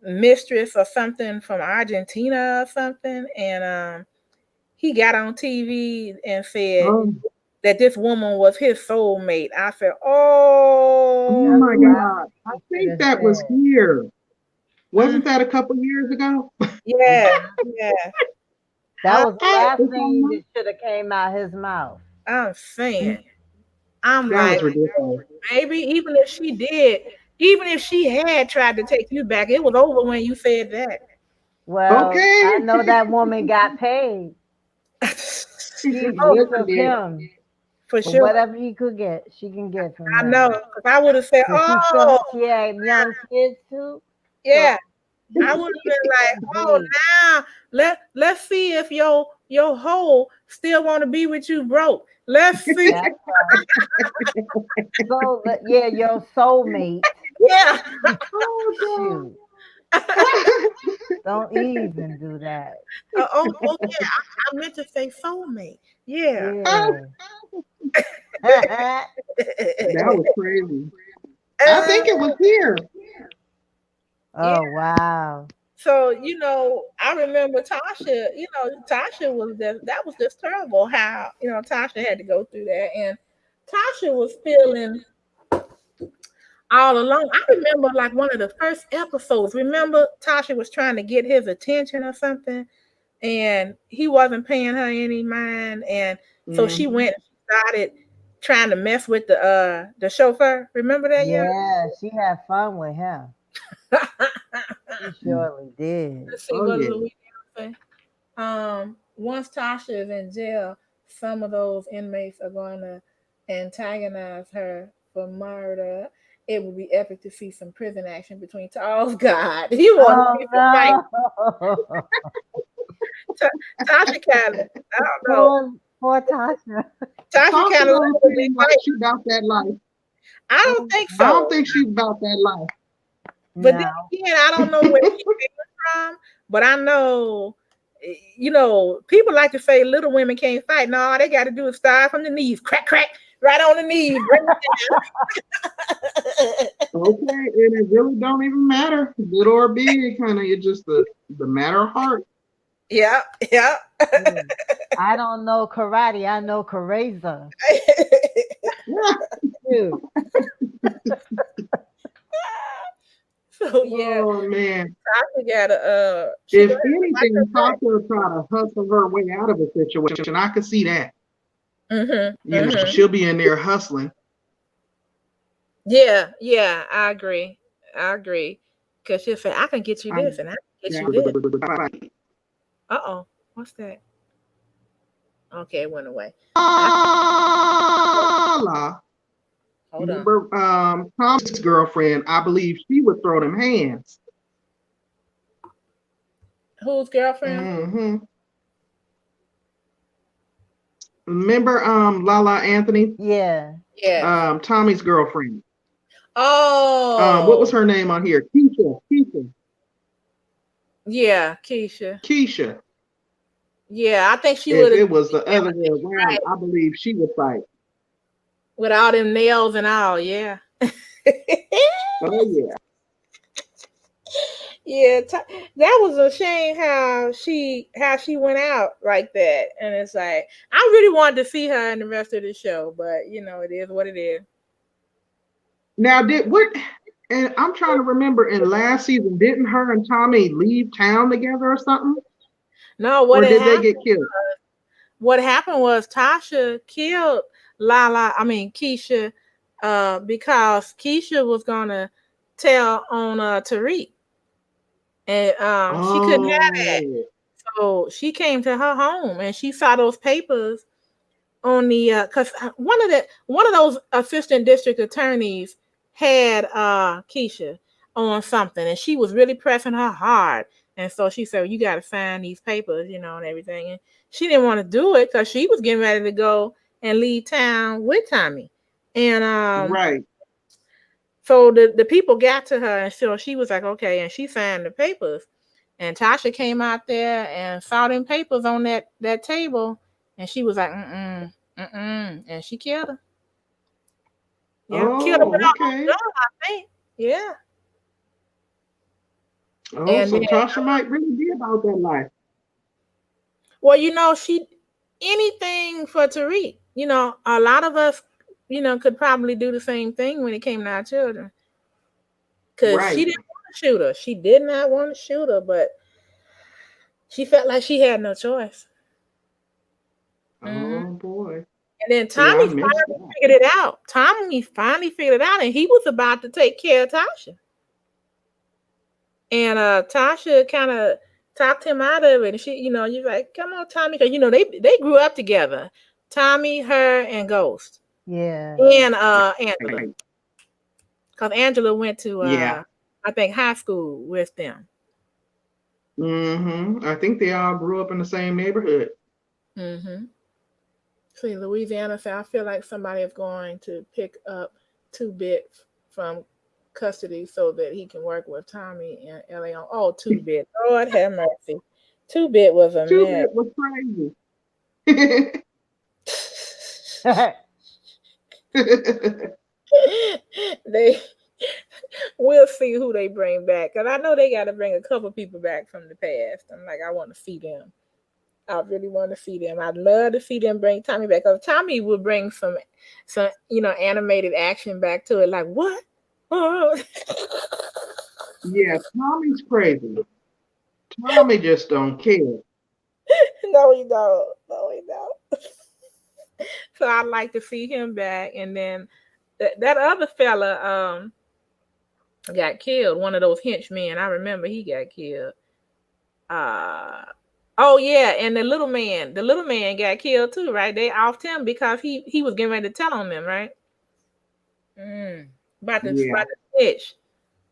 mistress or something from Argentina or something, and he got on TV and said Oh, that this woman was his soulmate. I said, oh That's my "Oh, exactly God. I what he should think have that was said. here. mm, Wasn't that a couple years ago? yeah, Mhm. yeah." That I, was the last If I'm thing not- that should have came out his mouth. I'm saying, I'm that like, was ridiculous. maybe even if she had tried to take you back, it was over when you said that. Well, I Okay. know that woman got paid. She Oh, she Listen, took dear. him for for sure. whatever he could get. She can get from I know, him. 'cause I would have said, Cause "Oh, she had young kids too. So yeah." I would have been like, "Oh, indeed, now let's see if your hoe still want to be with you broke. Let's see." that's right. So yeah, your soulmate. Yeah. Oh Shoot, God. don't even do that. Oh yeah. I meant to say soulmate. Yeah. Oh, Yeah. That was crazy. I think it was here. Yeah. Oh wow. So, I remember Tasha, Tasha was that was just terrible how, Tasha had to go through that. And Tasha was feeling all alone. I remember like one of the first episodes. Remember Tasha was trying to get his attention or something, and he wasn't paying her any mind, and so she Mm-hmm. went and started trying to mess with the chauffeur. Remember that, yeah? Yeah, she had fun with him. She surely did. Let's see Oh what yeah. Louisiana say. Once Tasha is in jail, some of those inmates are going to antagonize her for murder. It would be epic to see some prison action between. Oh God, he wants to see Oh some fight. no. Tasha kind of, I don't know. Poor Tasha. Tasha Tasha kind of don't literally seem like fight. she about that life. I don't think I don't so. think she's about that life. But then No. again, I don't know where she came from. But I know, people like to say little women can't fight. No, all they got to do is start from the knees, crack, crack, right on the knees, bring it down. Okay, and it really don't even matter, little or big, kind of. It's just the matter of heart. Yeah, yeah. Mm. I don't know karate. I know kareza. Too. So yeah, Oh man. Tasha got a she If gonna have to fight anything, her Tasha will try to hustle her way out of a situation. I could see that. back. She'll be in there hustling. Yeah, yeah, I agree. I agree. Cause she'll say, I can get you I, this and I can get yeah. you this. Uh-oh. What's that? Okay, it went away. I La. hold on. Remember, Tom's girlfriend? I believe she would throw them hands. Whose girlfriend? Hmm. Remember, Lala Anthony, Yeah. Yes. Tommy's girlfriend. What was Oh, her name on here? Keisha. Keisha. yeah, Keisha. Keisha. Yeah, I think she would If have it was the other way around, right I believe she would fight. with all them nails and all. Yeah. Oh yeah. Yeah, that was a shame how she went out like that, and it's like I really wanted to see her in the rest of the show, but it is what it is. Now, did what? And I'm trying to remember. In last season, didn't her and Tommy leave town together or something, No, or did they get killed? what happened was Tasha killed Keisha, because Keisha was gonna tell on Tariq, and she couldn't have that, Oh, so she came to her home and she saw those papers on the because one of those assistant district attorneys had Keisha on something, and she was really pressing her hard, and so she said, well, you got to sign these papers, and everything, and she didn't want to do it because she was getting ready to go and leave town with Tommy, and right. so the people got to her, and so she was like, okay, and she signed the papers, and Tasha came out there and saw them papers on that table, and she was like, and she killed her. Yeah, killed her with Oh, her own okay. gun, I think. Yeah, Oh, and so then Tasha might really be about that life. well, she anything for Tariq. A lot of us, could probably do the same thing when it came to our children, because she Right. didn't want to shoot her. She did not want to shoot her, but she felt like she had no choice. Hmm. Oh boy. And then See, I Tommy missed finally that. figured it out. Tommy finally figured it out, and he was about to take care of Tasha. And Tasha kind of talked him out of it. And she, you're like, come on, Tommy. Because, they grew up together. Tommy, her, and Ghost. Yeah. And Angela. Right. Because Angela went to, Yeah. I think, high school with them. I think they all grew up in the same neighborhood. Mm-hmm. See, Louisiana said, I feel like somebody is going to pick up 2-Bit from custody so that he can work with Tommy and LA on. Oh, 2-Bit. Lord have mercy. 2-Bit was a Two mess. bit was crazy. They we'll see who they bring back. Cause I know they got to bring a couple people back from the past. I'm like, I want to see them. I really want to see them. I'd love to see them bring Tommy back. Cause Tommy will bring some animated action back to it. Like what? Oh. Yeah, Tommy's crazy. Tommy just don't care. No, he don't. No, he don't. So I'd like to see him back. And then that other fella got killed. One of those henchmen. I remember he got killed. Uh oh yeah, and the little man got killed too, right? They offed him because he was getting ready to tell on them, right? About Yeah. the snitch.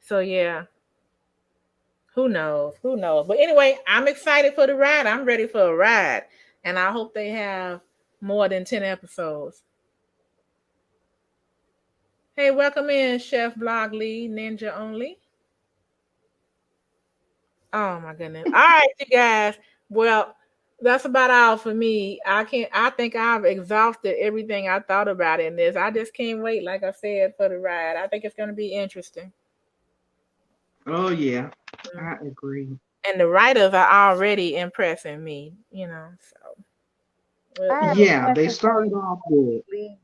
So yeah, who knows? Who knows? But anyway, I'm excited for the ride. I'm ready for a ride, and I hope they have more than 10 episodes. Hey, welcome in, Chef Blog Lee, Ninja Only. Oh my goodness. All right, you guys. Well, that's about all for me. I think I've exhausted everything I thought about in this. I just can't wait, like I said, for the ride. I think it's gonna be interesting. Oh yeah, Mm. I agree. And the writers are already impressing me. So I have a Yeah, they question for started you, off good. Lee.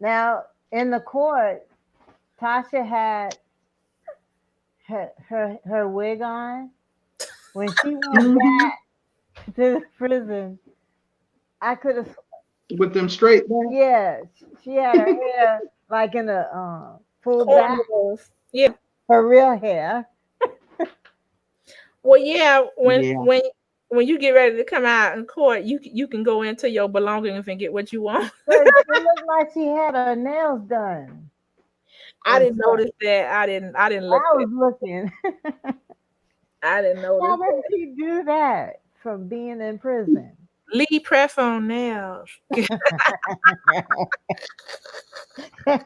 Now, in the court, Tasha had her wig on. When she went Hmm. back to the prison, I could have, With them straight back. yeah, she had her hair like in a pulled back, cornrows. Yeah. her real hair. Well, yeah, Yeah. when you get ready to come out in court, you can go into your belongings and get what you want. But it looked like she had her nails done I and didn't stuff. notice that. I didn't look I at. was looking. I didn't How notice did that. she do that from being in prison? Lee press on nails.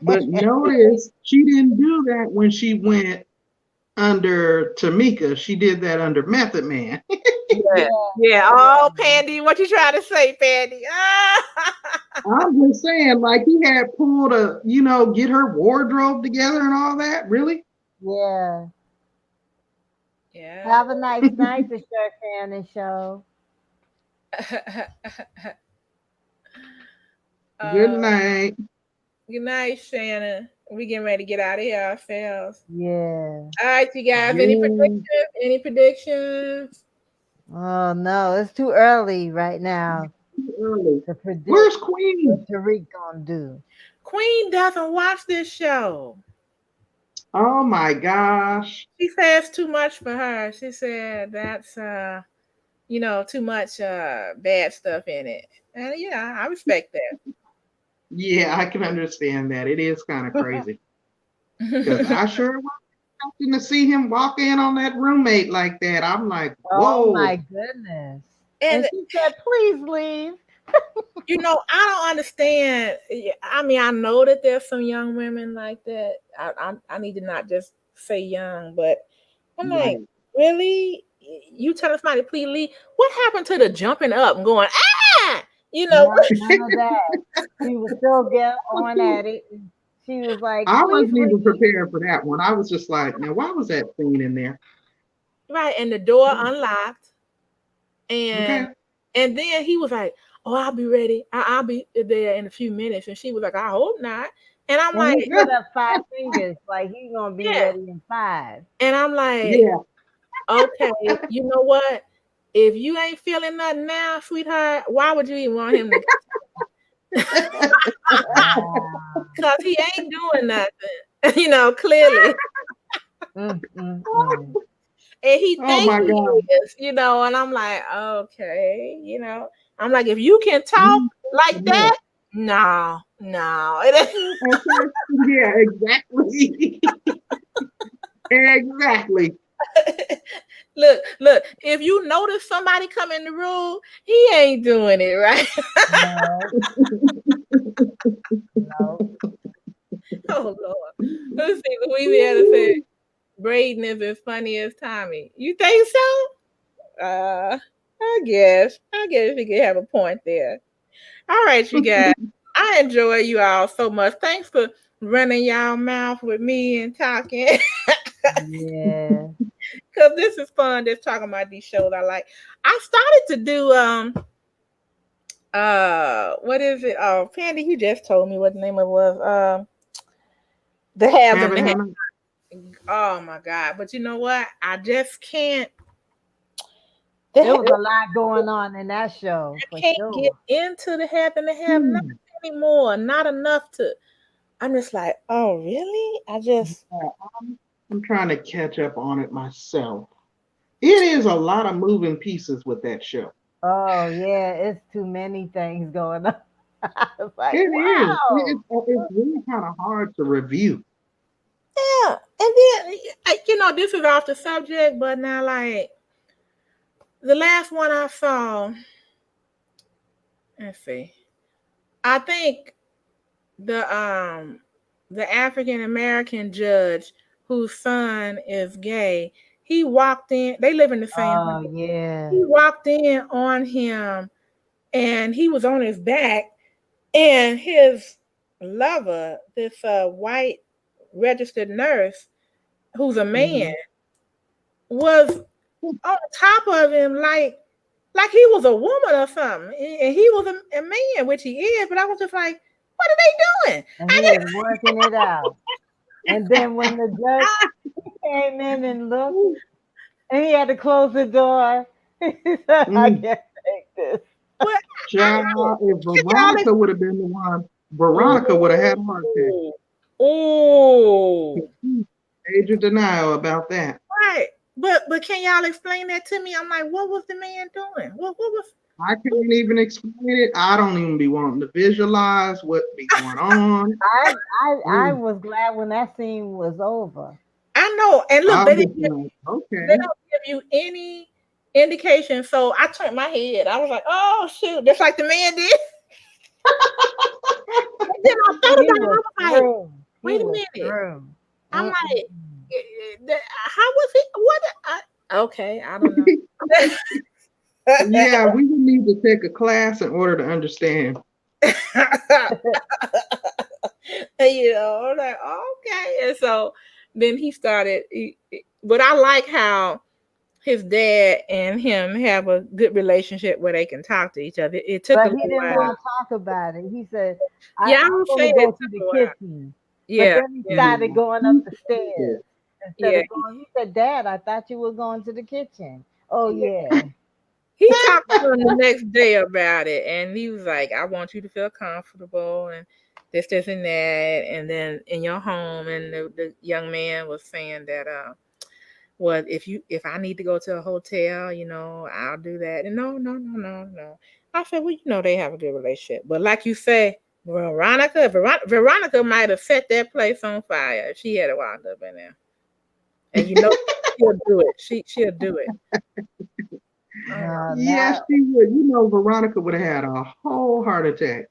But notice she didn't do that when she went under Tamika. She did that under Method Man. Yeah. Yeah. Oh, Pandy, what you trying to say, Pandy? I'm just saying, like he had pulled get her wardrobe together and all that. Really? Yeah. Yeah. Have a nice night, the Shirt Cannon Show. Good uh, night. good night, Shannon. We getting ready to get out of here ourselves. Yeah. All right, you guys. Any Yeah. predictions? Any predictions? Oh no, it's too early right now Too early. to predict Where's Queen? what Tariq gonna do. Queen doesn't watch this show. Oh my gosh. She says too much for her. She said that's too much bad stuff in it. And yeah, I respect Yeah, I can understand that. It is kind of crazy. Because that. I sure was expecting to see him walk in on that roommate like that. I'm like, Oh whoa. my goodness. And And she said, please leave. I don't understand. I mean, I know that there's some young women like that. I need to not just say young, but I'm like, Right. really? You telling somebody please leave? What happened to the jumping up and going ah? You know, No, none of that. She was still get on at it. She was like, I please wasn't even leave. prepared for that one. I was just like, now why was that scene in there? right? And the door unlocked, and Okay. and then he was like, "Oh, I'll be ready. I'll be there in a few minutes." And she was like, "I hope not." And I'm And he like, put up 5 fingers like he's gonna be "Yeah." ready in 5. And I'm like, Yeah. "Okay, you know what? If you ain't feeling nothing now, sweetheart, why would you even want him to? Wow. Because he ain't doing nothing, clearly, Mm, mm, mm. and he Oh think my he God. is. And I'm like, okay. I'm like, if you can talk Mm, like yeah. that, no, no, it ain't. Okay. Yeah, exactly. Exactly. Look, if you notice somebody come in the room, he ain't doing it right. No, no. Oh Lord. Let's see. Louisiana said Braden is as funny as Tommy. You think so? I guess. I guess you could have a point there. All right, you guys. I enjoy you all so much. Thanks for running y'all mouth with me and talking. Yeah. Cause this is fun. Just talking about these shows I like. I started to do what is it? Oh, Pandy, you just told me what the name of it was. The haves and Having the have. him. Oh my god! But you know what? I just can't. There was a lot going on in that show I for can't get sure. into the have and the have not Hmm. anymore. Not enough to. I'm just like, oh really? I just Yeah, I'm trying to catch up on it myself. It is a lot of moving pieces with that show. Oh yeah, it's too many things going on. I was It like, is. wow. It's really kind of hard to review. yeah. And then this is off the subject, but now like the last one I saw. Let's see. I think the um the African American judge whose son is gay, he walked in. They live in the same Oh house. yeah. He walked in on him, and he was on his back, and his lover, this white registered nurse, who's a man, Mhm. was on top of him like he was a woman or something, and he was a man, which he is. But I was just like, what are they doing? And he was working it out. And then when the judge came in and looked, and he had to close the door, he said, I Mm. can't take this. What I Child, if can y'all Veronica would have been the one, Veronica would have had a heart attack. oh oh Major denial about that. right. But can y'all explain that to me? I'm like, what was the man doing? What was I can't even explain it. I don't even be wanting to visualize what be going on. I Mm. was glad when that scene was over. I know? And look, I'm just like, they okay. don't give you any indication. So I turned my head. I was like, oh shoot, just like the man did. And then I thought He about it. I was was like, through. He wait a was minute. through. I'm like, Mm-mm. how was it? What? Okay, I don't know. Yeah, we would need to take a class in order to understand. I'm like, okay. And so then he started, but I like how his dad and him have a good relationship where they can talk to each other. It took a But he little didn't while. want to talk about it. He said, Yeah, I I'm would going say to it go to took the a while. kitchen. But Yeah, then he yeah, started Yeah. going up the stairs instead yeah. of going. He said, Dad, I thought you were going to the kitchen. Oh, yeah. He talked to him the next day about it, and he was like, "I want you to feel comfortable, and this, and that, and then in your home." And the young man was saying that, "Well, if I need to go to a hotel, I'll do that." And no, no, no, no, no. I said, "Well, they have a good relationship, but like you say, Veronica might have set that place on fire if she had wound up in there, and she'll do it. She'll do it." No, Yes, that, she would. Veronica would have had a whole heart attack.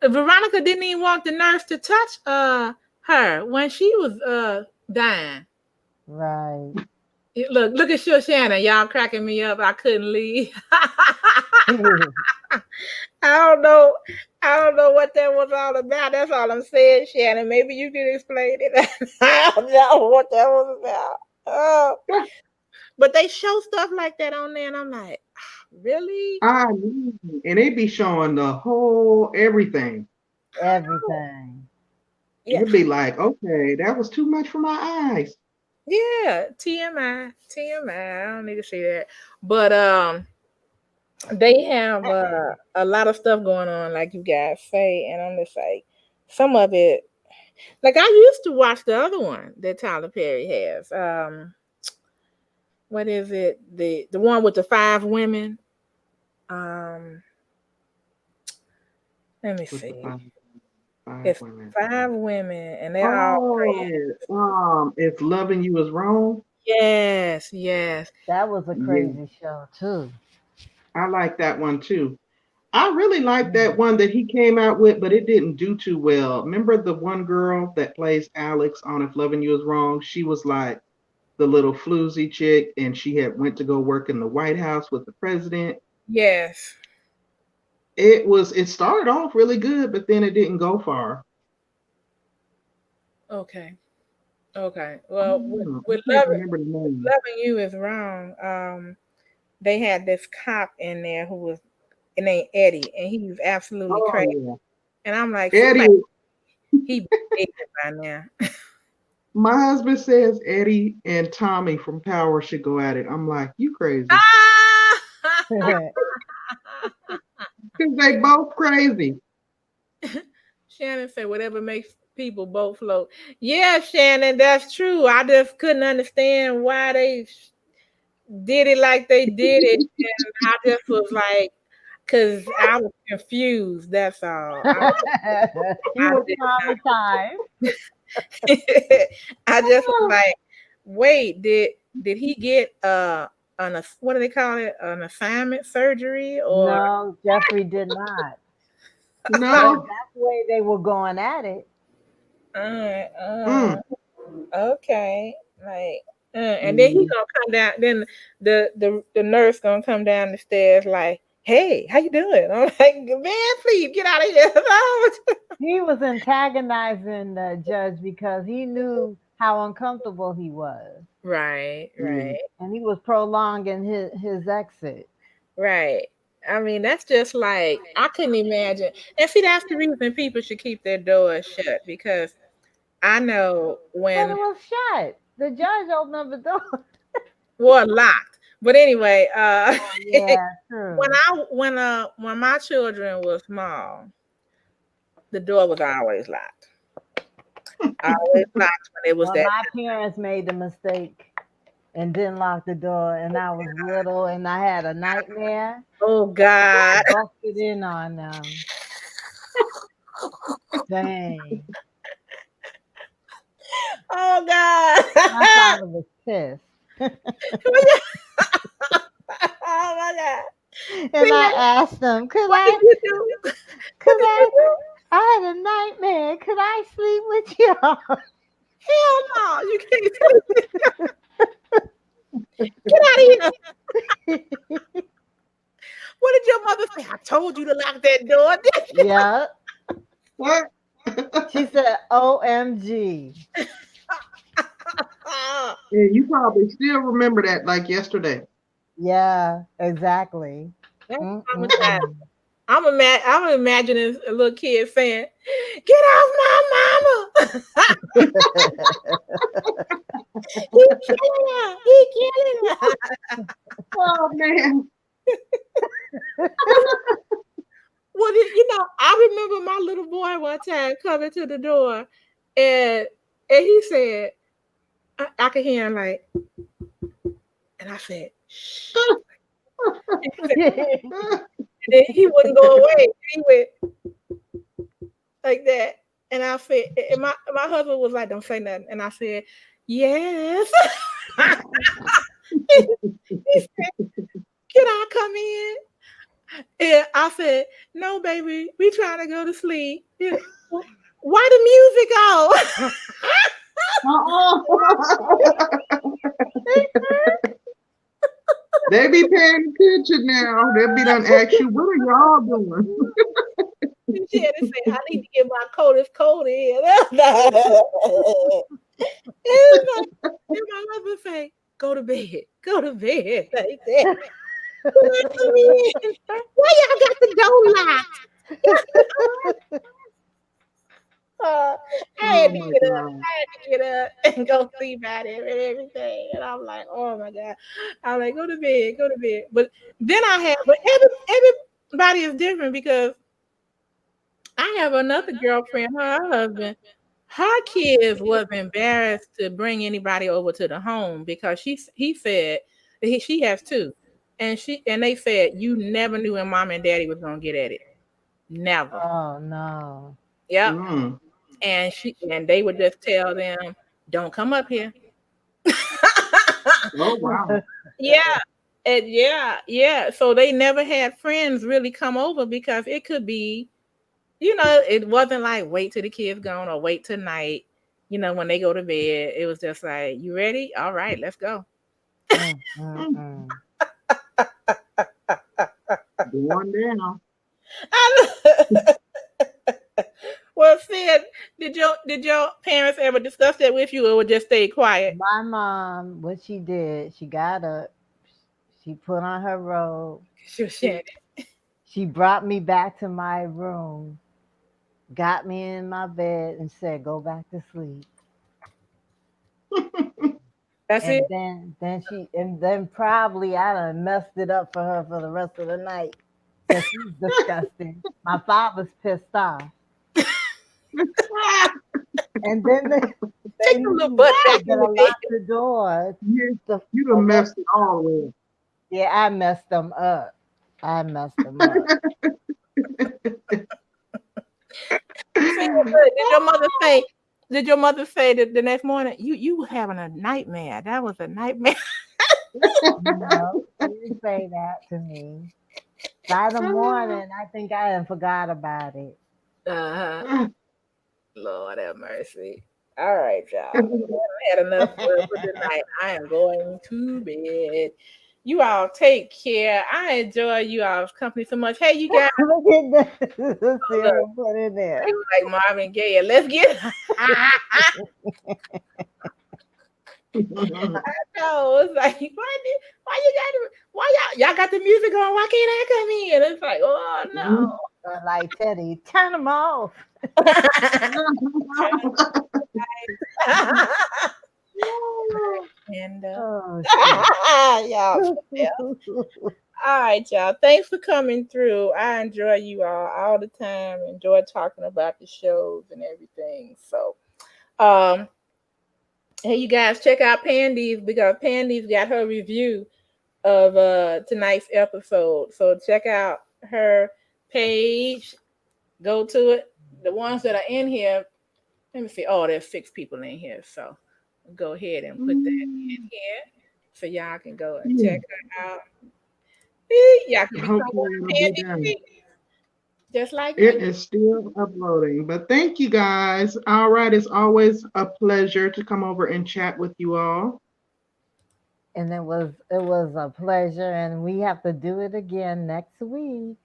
Veronica didn't even want the nurse to touch her when she was dying. right. Look at Shoshana, y'all cracking me up. I couldn't leave. I don't know. I don't know what that was all about. That's all I'm saying, Shannon. Maybe you can explain it. I don't know what that was about. Oh, but they show stuff like that on there, and I'm like, really? I mean, and they be showing the whole everything. I know. Everything. Yeah, You'd be like, okay, that was too much for my eyes. yeah. TMI, TMI. I don't need to see that, but they have a lot of stuff going on, like you guys say, and I'm just like, some of it. Like I used to watch the other one that Tyler Perry has. What is it? The one with the five women. Um, let me With the see. five It's women. five women, and they're all friends. Oh, if loving you is wrong. Yes, yes, That was a Yeah, crazy show, too. I like that one too. I really like that Mm. one that he came out with, but it didn't do too well. Remember the one girl that plays Alex on If Loving You Is Wrong? She was like the little floozy chick, and she had went to go work in the White House with the president. yes. It started off really good, but then it didn't go far. Okay. Okay. I Well, don't know. I with can't remember the name. loving you is wrong. They had this cop in there who was named Eddie, and he was absolutely Oh crazy. yeah. And I'm like, somebody, Eddie. he be dead by now. My husband says Eddie and Tommy from Power should go at it. I'm like, you crazy. Ah! Because they both crazy. Shannon said, whatever makes people both float. Yeah, Shannon, that's true. I just couldn't understand why they did it like they did it. And I just was like, because I was confused. That's all. You I were did traumatized. I just was like, wait, did he get what do they call it? An assignment surgery or No, Jeffrey did not. But No. that's the way they were going at it. uh, uh Mm, okay. Like and then he mm. gonna come down, then the nurse gonna come down the stairs like, hey, how you doing? I'm like, man, please get out of here. He was antagonizing the judge because he knew how uncomfortable he was. Right, Mm. right. And he was prolonging his exit. Right. I mean, that's just like I couldn't imagine. And see, that's the reason people should keep their doors shut because I know But it when was shut. The judge opened up the door. well locked. But anyway, Oh, yeah, true. when my children were small, the door was always locked. Always locked when it was Well, that my time. parents made the mistake and didn't lock the door, and I was little and I had a nightmare. Oh I God. busted in on them. Dang. Oh My God. father was pissed. Oh my God. And I See, asked him, what did you do? What could did you do? I had a nightmare. Could I sleep with you? Hell no, you can't sleep. Get out of here. What did your mother say? I told you to lock that door. Yeah. What? She said, OMG. Yeah, you probably still remember that like yesterday. Yeah, exactly. That's traumatizing. Mm-mm-mm. I'm imagining a little kid saying, "Get off my mama! He killing her! He killing her!" Oh man. Well, I remember my little boy one time coming to the door, and he said, I could hear him like, and I said, "Shh." He said, and then he wouldn't go away. He went like that. And I said, and my husband was like, don't say nothing. And I said, yes. He said, can I come in? And I said, no, baby, we trying to go to sleep. Yeah. Why the music on? They be paying attention now. They'll be done ask you, what are y'all doing? She had to say, I need to get my coat. It's cold in here. And my husband say, go to bed. Go to bed. Like that. Why y'all got the door locked? I had Oh to my get up. God. I had to get up and go see about it and everything. And I'm like, oh my God. I'm like, go to bed, go to bed. But then but everybody is different because I have another girlfriend, her husband, her kids was embarrassed to bring anybody over to the home because he said she has two. And they said you never knew when mom and daddy was gonna get at it. Never. Oh, no. Yep. Mm. And they would just tell them, don't come up here. Oh wow. Yeah. And yeah, yeah. So they never had friends really come over because it could be, it wasn't like wait till the kids gone or wait till night. When they go to bed, it was just like, you ready? All right, let's go. Mm. Mm-mm-mm. Going down. I well, Sid, did your parents ever discuss that with you, or would just stay quiet? My mom, what she did, she got up, she put on her robe, Sure, she Shannon. she brought me back to my room, got me in my bed, and said, "Go back to sleep." That's it. And then probably I done messed it up for her for the rest of the night, cause she's disgusting. My father's pissed off, and then they Take your little knew butt back they in gonna the bed. lock the door. you The, you the done rest, messed it all yeah, I messed them up. I messed them up. See, up. but did your mother say? Did your mother say that the next morning you were having a nightmare? That was a nightmare. No, she didn't say that to me. By the morning, I think I had forgot about it. Uh huh. Lord have mercy. All right, y'all. I had enough for tonight. I am going to bed. You all take care. I enjoy you all's company so much. Hey, you guys, Look at the look, cereal put in there. they were like Marvin Gaye. Let's get. No, it's like why you got why y'all got the music on? Why can't I come in? It's like, oh Like Teddy, turn them off. no. and Oh shit. y'all. All right, y'all. Thanks for coming through. I enjoy you all the time. Enjoy talking about the shows and everything. So, um, hey, you guys, check out Pandy's because Pandy's got her review of tonight's episode. So check out her page. Go to it. The ones that are in here. Let me see. Oh, there's 6 people in here. So go ahead and put that in here so y'all can go and check her out. Y'all can become one Hopefully of it'll be Pandy's done. people, just like It me. is still uploading, but thank you guys. All right, it's always a pleasure to come over and chat with you all. And it was a pleasure, and we have to do it again next week.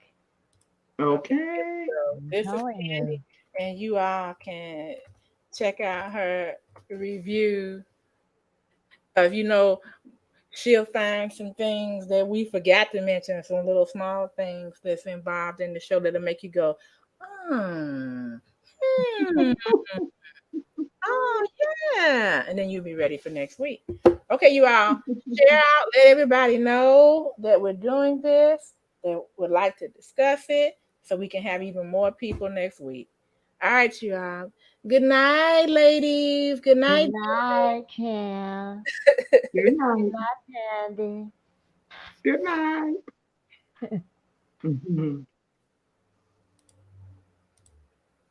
Okay. Okay. So I'm this is telling Pandy, you. and you all can check out her review of she'll find some things that we forgot to mention, some little small things that's involved in the show that'll make you go, hmm, hmm, oh yeah, and then you'll be ready for next week. Okay, you all share out, let everybody know that we're doing this, that would like to discuss it, so we can have even more people next week. All right, you all. Good night, ladies. Good Good night. night, Cam. Good Good night. night, Candy. Good night.